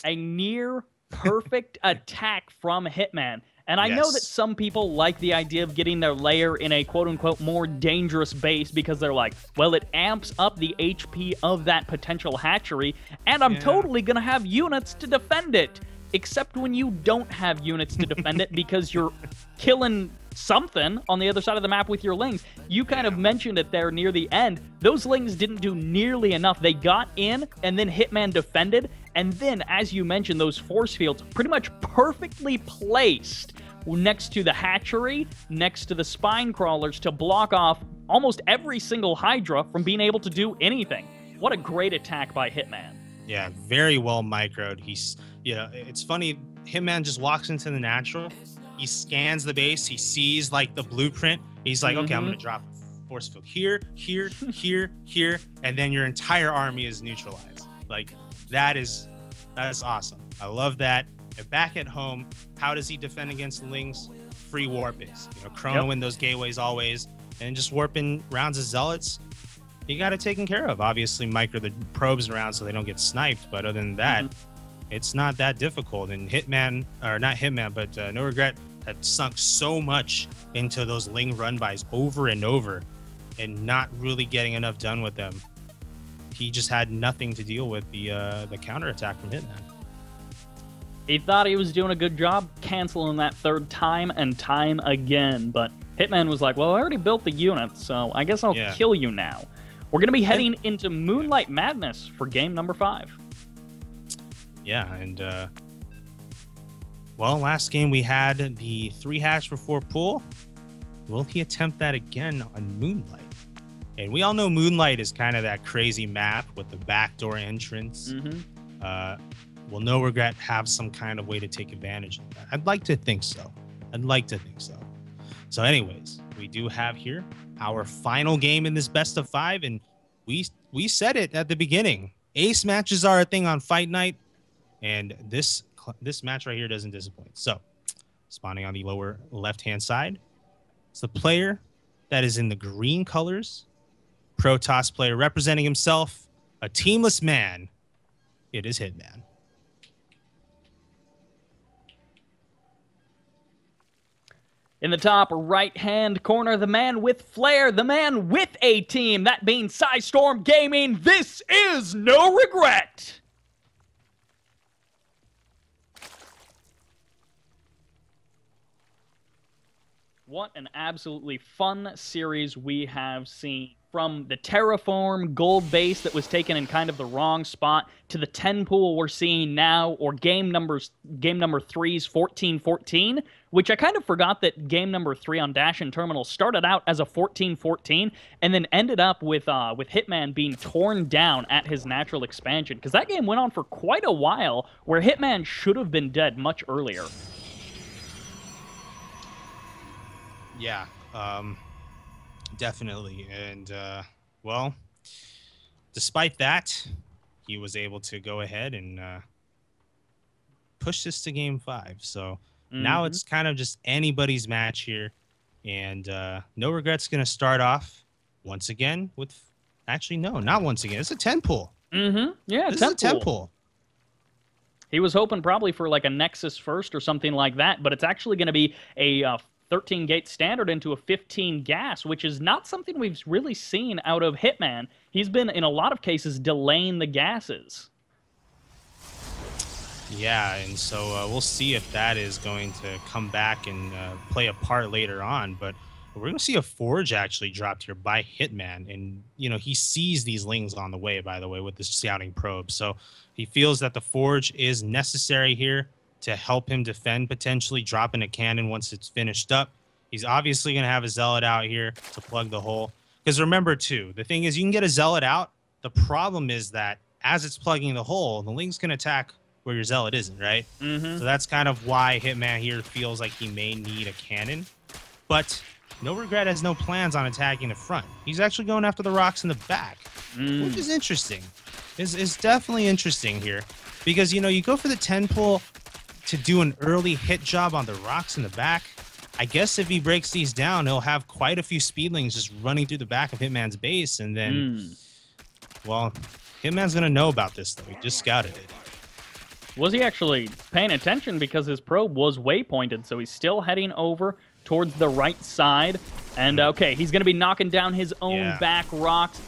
A near perfect attack from Hitman. And I know that some people like the idea of getting their lair in a quote-unquote more dangerous base because they're like, well, it amps up the HP of that potential hatchery, and I'm totally going to have units to defend it. except when you don't have units to defend it because you're killing something on the other side of the map with your lings. You kind of mentioned it there near the end. Those lings didn't do nearly enough. They got in, and then Hitman defended, and then, as you mentioned, those force fields pretty much perfectly placed next to the hatchery, next to the spine crawlers to block off almost every single Hydra from being able to do anything. What a great attack by Hitman. Yeah, very well microed. He's, it's funny. Hitman just walks into the natural. He scans the base. He sees like the blueprint. He's like, okay, I'm going to drop force field here, here, here, here. And then your entire army is neutralized. Like that's awesome. I love that. And back at home, how does he defend against the lings? Free warp is, chrono in those gateways always, and just warping rounds of zealots. You got it taken care of. Obviously, micro the probes around so they don't get sniped. But other than that, it's not that difficult. And Hitman, or not Hitman, but NoRegreT had sunk so much into those ling run-bys over and over and not really getting enough done with them. He just had nothing to deal with the counterattack from Hitman. He thought he was doing a good job canceling that third time and time again, but Hitman was like, well, I already built the unit, so I guess I'll kill you now. We're going to be heading into Moonlight Madness for game number 5. Yeah, and, well, last game we had the 3 hatch for 4 pool. Will he attempt that again on Moonlight? And we all know Moonlight is kind of that crazy map with the backdoor entrance. Will NoRegreT have some kind of way to take advantage of that? I'd like to think so. So anyways, we do have here our final game in this best of 5, and we said it at the beginning. Ace matches are a thing on Fight Night, and this match right here doesn't disappoint. So, spawning on the lower left-hand side, it's the player that is in the green colors, Protoss player representing himself, a teamless man. It is Hitman. In the top right-hand corner, the man with flair, the man with a team, that being Psystorm Gaming. This is NoRegreT. What an absolutely fun series we have seen. From the Terraform gold base that was taken in kind of the wrong spot to the 10 pool we're seeing now, or game number 3's 14-14, which I kind of forgot that game number 3 on Dash and Terminal started out as a 14-14 and then ended up with Hitman being torn down at his natural expansion, because that game went on for quite a while where Hitman should have been dead much earlier. Yeah, definitely. And, well, despite that, he was able to go ahead and push this to game 5. So now it's kind of just anybody's match here. And NoRegreT's going to start off once again with... Actually, no, not once again. It's a 10 pull. Yeah, this is a 10 pull. He was hoping probably for like a Nexus first or something like that, but it's actually going to be a 13-gate standard into a 15 gas, which is not something we've really seen out of Hitman. He's been, in a lot of cases, delaying the gases. Yeah, and so we'll see if that is going to come back and play a part later on. But we're going to see a Forge actually dropped here by Hitman. And, he sees these lings on the way, by the way, with this scouting probe. So he feels that the Forge is necessary here to help him defend, potentially dropping a cannon once it's finished up. He's obviously going to have a Zealot out here to plug the hole. Because remember, too, the thing is you can get a Zealot out. The problem is that as it's plugging the hole, the lings can attack where your Zealot isn't, right? So that's kind of why Hitman here feels like he may need a cannon. But NoRegreT has no plans on attacking the front. He's actually going after the rocks in the back, which is interesting. It's definitely interesting here. Because, you go for the 10 pull to do an early hit job on the rocks in the back. I guess if he breaks these down, he'll have quite a few speedlings just running through the back of Hitman's base. And then, well, Hitman's going to know about this, though. He just scouted it. Was he actually paying attention? Because his probe was waypointed, so he's still heading over towards the right side. And, okay, he's going to be knocking down his own back rocks.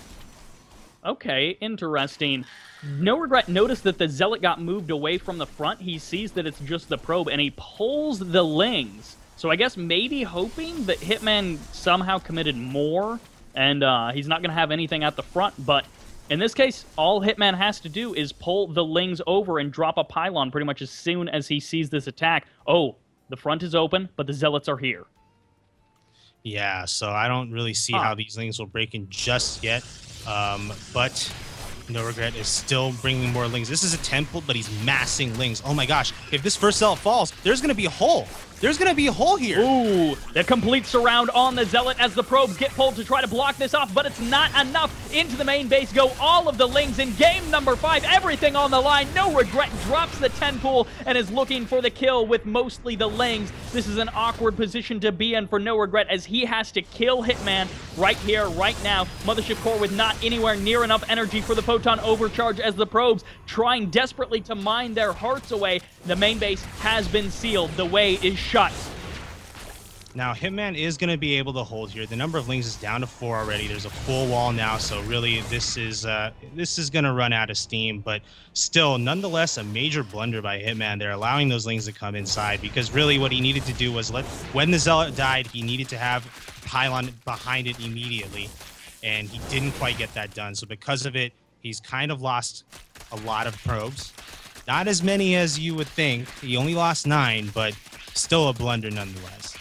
Okay, interesting. NoRegret noticed that the Zealot got moved away from the front. He sees that it's just the probe, and he pulls the Lings. So I guess maybe hoping that Hitman somehow committed more, and he's not going to have anything at the front. But in this case, all Hitman has to do is pull the Lings over and drop a pylon pretty much as soon as he sees this attack. Oh, the front is open, but the Zealots are here. Yeah, so I don't really see how these Lings will break in just yet. But NoRegret is still bringing more Lings. This is a temple, but he's massing Lings. Oh my gosh, if this first Zealot falls, there's going to be a hole. There's going to be a hole here. Ooh, the complete surround on the Zealot as the probes get pulled to try to block this off, but it's not enough. Into the main base go all of the Lings in game number 5. Everything on the line. NoRegret drops the 10 pool and is looking for the kill with mostly the Lings. This is an awkward position to be in for NoRegret as he has to kill Hitman right here, right now. Mothership Core with not anywhere near enough energy for the Photon overcharge as the probes trying desperately to mine their hearts away. The main base has been sealed. The way is shut. Now, Hitman is going to be able to hold here. The number of Lings is down to 4 already. There's a full wall now, so really this is going to run out of steam. But still, nonetheless, a major blunder by Hitman. They're allowing those Lings to come inside because really what he needed to do was when the Zealot died, he needed to have pylon behind it immediately, and he didn't quite get that done. So because of it, he's kind of lost a lot of probes. Not as many as you would think. He only lost 9, but still a blunder nonetheless.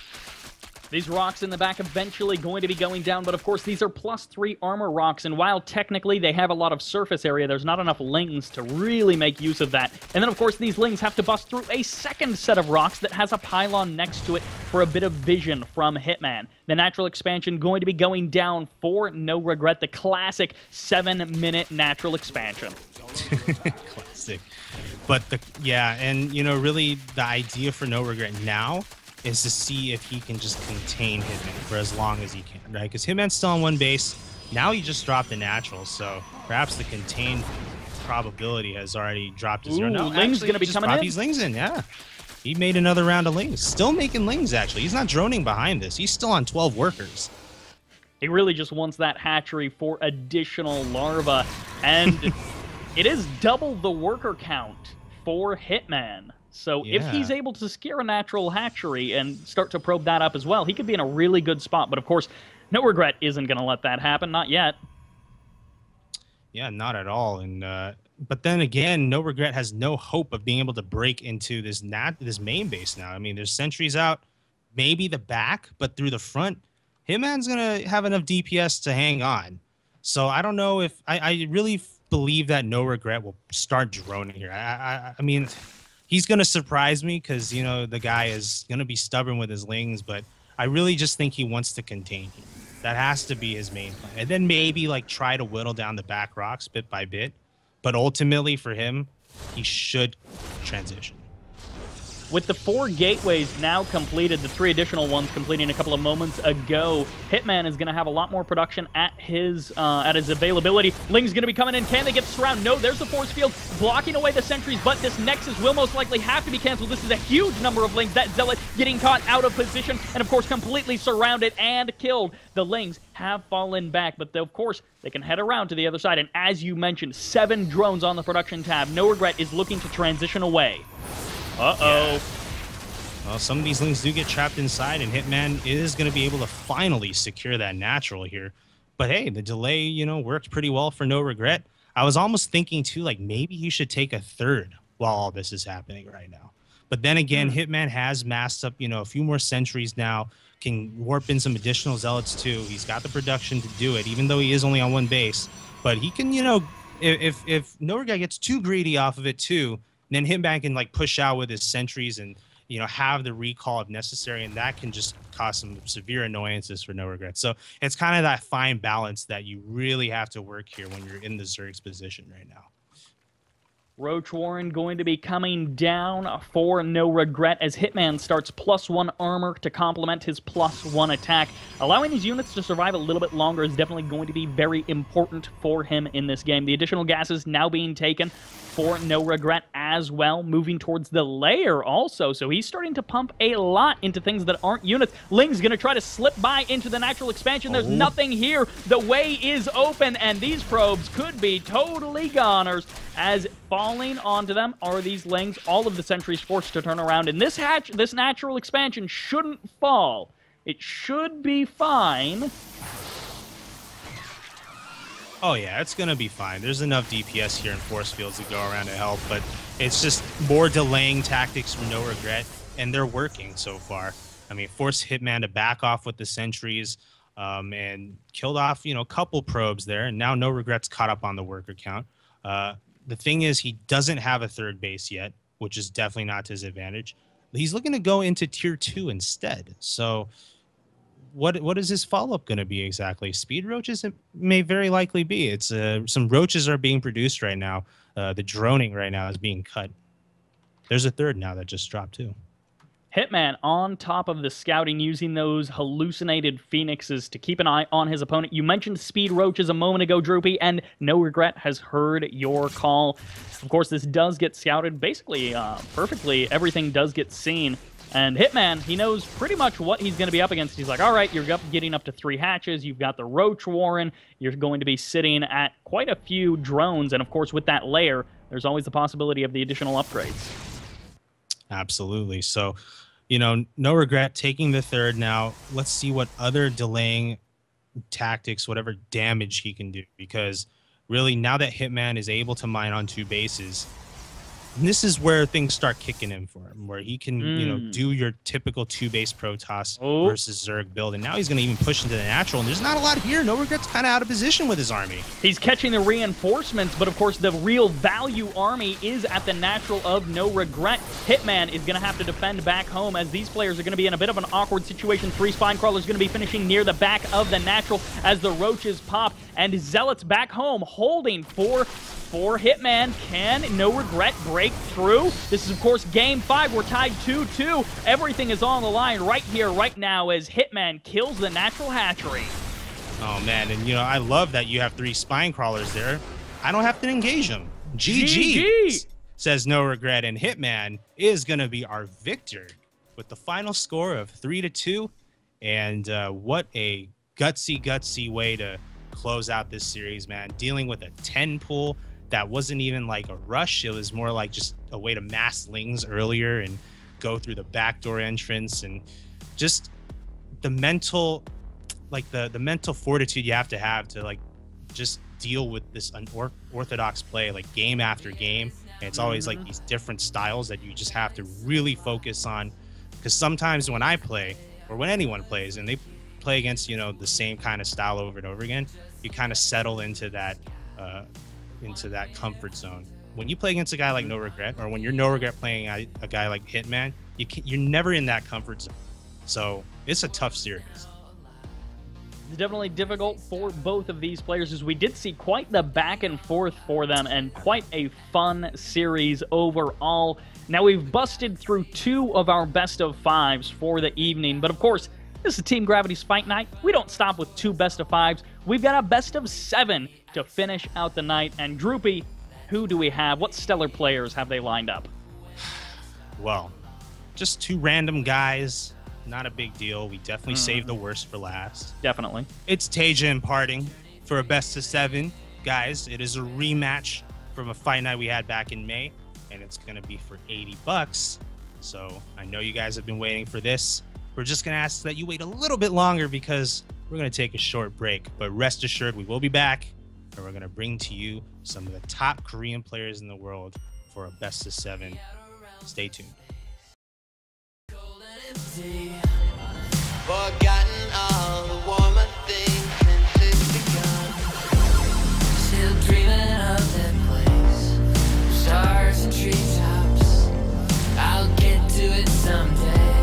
These rocks in the back eventually going to be going down, but of course these are +3 armor rocks, and while technically they have a lot of surface area, there's not enough Lings to really make use of that. And then of course these Lings have to bust through a second set of rocks that has a pylon next to it for a bit of vision from Hitman. The natural expansion going to be going down for NoRegret, the classic 7-minute natural expansion. Classic. But and you know, really the idea for NoRegret now is to see if he can just contain Hitman for as long as he can, right? Because Hitman's still on 1 base. Now he just dropped the natural, so perhaps the contained probability has already dropped to 0. No, Ling's going to be coming in. These Lings in, yeah. He made another round of Lings. Still making Lings, actually. He's not droning behind this. He's still on 12 workers. He really just wants that hatchery for additional larvae, and it is double the worker count for Hitman. So if he's able to secure a natural hatchery and start to probe that up as well, he could be in a really good spot. But of course, NoRegret isn't going to let that happen. Not yet. Yeah, not at all. And but then again, NoRegret has no hope of being able to break into this main base now. I mean, there's sentries out, maybe the back, but through the front, Hitman's going to have enough DPS to hang on. So I don't know if I really believe that NoRegret will start droning here. I mean, he's going to surprise me because, you know, the guy is going to be stubborn with his Lings, but I really just think he wants to contain him. That has to be his main plan. And then maybe, like, try to whittle down the back rocks bit by bit. But ultimately, for him, he should transition. With the 4 gateways now completed, the 3 additional ones completing a couple of moments ago, Hitman is going to have a lot more production at his availability. Ling's going to be coming in. Can they get the surround? No, there's the force field blocking away the sentries, but this Nexus will most likely have to be canceled. This is a huge number of Lings. That Zealot getting caught out of position and, of course, completely surrounded and killed. The Lings have fallen back, but of course, they can head around to the other side. And as you mentioned, 7 drones on the production tab. NoRegret is looking to transition away. Uh-oh. Yeah. Well, some of these Lings do get trapped inside, and Hitman is going to be able to finally secure that natural here. But hey, the delay, you know, worked pretty well for NoRegret. I was almost thinking, too, like maybe he should take a 3rd while all this is happening right now. But then again, Hitman has masked up, you know, a few more sentries now, can warp in some additional Zealots, too. He's got the production to do it, even though he is only on 1 base. But he can, you know, if NoRegret gets too greedy off of it, too, then Hitman can, like, push out with his sentries and, you know, have the recall if necessary, and that can just cause some severe annoyances for NoRegret. So it's kind of that fine balance that you really have to work here when you're in the Zerg's position right now. Roach Warren going to be coming down for NoRegreT as Hitman starts +1 armor to complement his +1 attack. Allowing his units to survive a little bit longer is definitely going to be very important for him in this game. The additional gases now being taken for NoRegreT as well, moving towards the lair also. So he's starting to pump a lot into things that aren't units. Ling's going to try to slip by into the natural expansion. There's nothing here. The way is open, and these probes could be totally goners, as falling onto them are these Lings. All of the sentries forced to turn around, and this natural expansion shouldn't fall. It should be fine. Oh yeah, it's gonna be fine. There's enough DPS here in force fields to go around to help, but it's just more delaying tactics from NoRegreT, and they're working so far. I mean, forced Hitman to back off with the sentries, and killed off, a couple probes there, and now NoRegret's caught up on the worker count. The thing is, he doesn't have a third base yet, which is definitely not to his advantage. He's looking to go into tier 2 instead. So what is his follow-up going to be exactly? Speed roaches? It may very likely be. It's some roaches are being produced right now. The droning right now is being cut. There's a third now that just dropped too. Hitman on top of the scouting, using those hallucinated phoenixes to keep an eye on his opponent. You mentioned speed roaches a moment ago, Droopy, and NoRegreT has heard your call. Of course, this does get scouted basically perfectly. Everything does get seen. And Hitman, he knows pretty much what he's going to be up against. He's like, all right, you're getting up to 3 hatches. You've got the Roach Warren. You're going to be sitting at quite a few drones. And, of course, with that layer, there's always the possibility of the additional upgrades. Absolutely. So, NoRegreT taking the third now. Let's see what other delaying tactics, whatever damage he can do. Because, really, now that Hitman is able to mine on 2 bases, this is where things start kicking in for him, where he can, do your typical 2-base Protoss versus Zerg build. And now he's going to even push into the natural. And there's not a lot here. NoRegret's kind of out of position with his army. He's catching the reinforcements, but of course the real value army is at the natural of NoRegreT. Hitman is going to have to defend back home, as these players are going to be in a bit of an awkward situation. 3 Spine Crawlers going to be finishing near the back of the natural as the roaches pop. And Zealots back home holding for Hitman. Can NoRegreT break through? This is, of course, Game 5. We're tied 2-2. Everything is on the line right here, right now, as Hitman kills the natural hatchery. Oh, man. And, I love that you have 3 Spine Crawlers there. I don't have to engage them. GG, says NoRegreT. And Hitman is going to be our victor with the final score of 3-2. And what a gutsy way to close out this series, man. Dealing with a 10 pull that wasn't even like a rush. It was more like just a way to mass Lings earlier and go through the backdoor entrance, and just the mental, the mental fortitude you have to just deal with this unorthodox play, game after game. And it's always these different styles that you just have to really focus on, because sometimes when I play, or when anyone plays and they play against the same kind of style over and over again, you kind of settle into that comfort zone. When you play against a guy like NoRegreT, or when you're NoRegreT playing a guy like Hitman, you're never in that comfort zone. So it's a tough series. It's definitely difficult for both of these players, as we did see quite the back and forth for them, and quite a fun series overall. Now, we've busted through 2 of our best of 5s for the evening, but of course, this is Team Gravity's Fight Night. We don't stop with 2 best of 5s. We've got a best of 7 to finish out the night. And Droopy, who do we have? What stellar players have they lined up? Well, just 2 random guys. Not a big deal. We definitely saved the worst for last. Definitely. It's Tasia imparting for a best of 7. Guys, it is a rematch from a Fight Night we had back in May, and it's going to be for $80. So I know you guys have been waiting for this. We're just going to ask that you wait a little bit longer, because we're going to take a short break. But rest assured, we will be back, and we're going to bring to you some of the top Korean players in the world for a best of 7. Stay tuned. Forgotten all the warmer things since it's begun. Still dreaming of that place, stars and treetops. I'll get to it someday.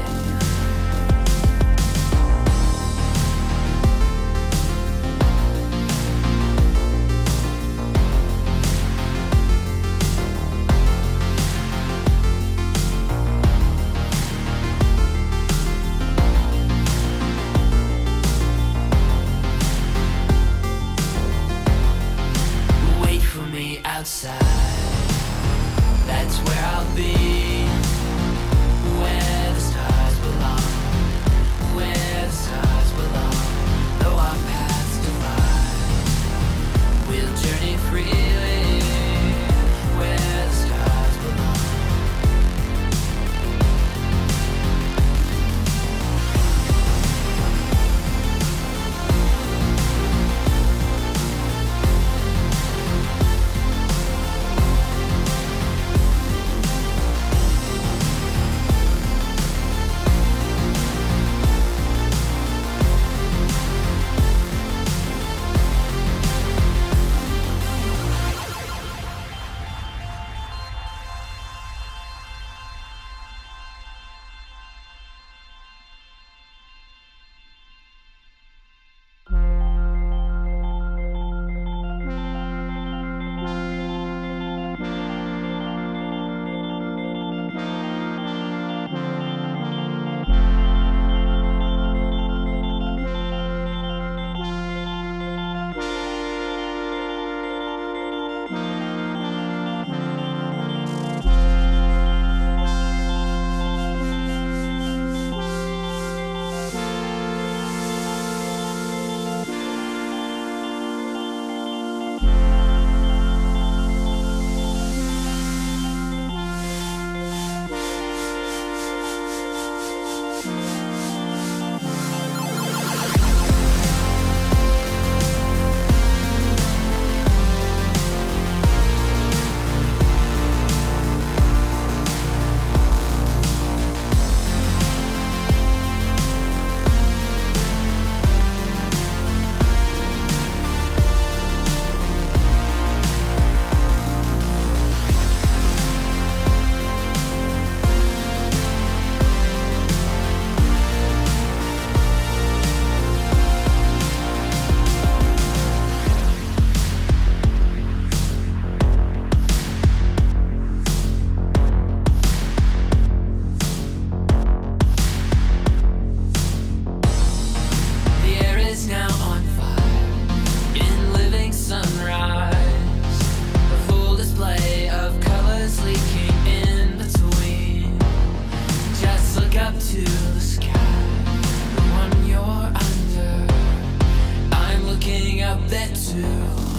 do.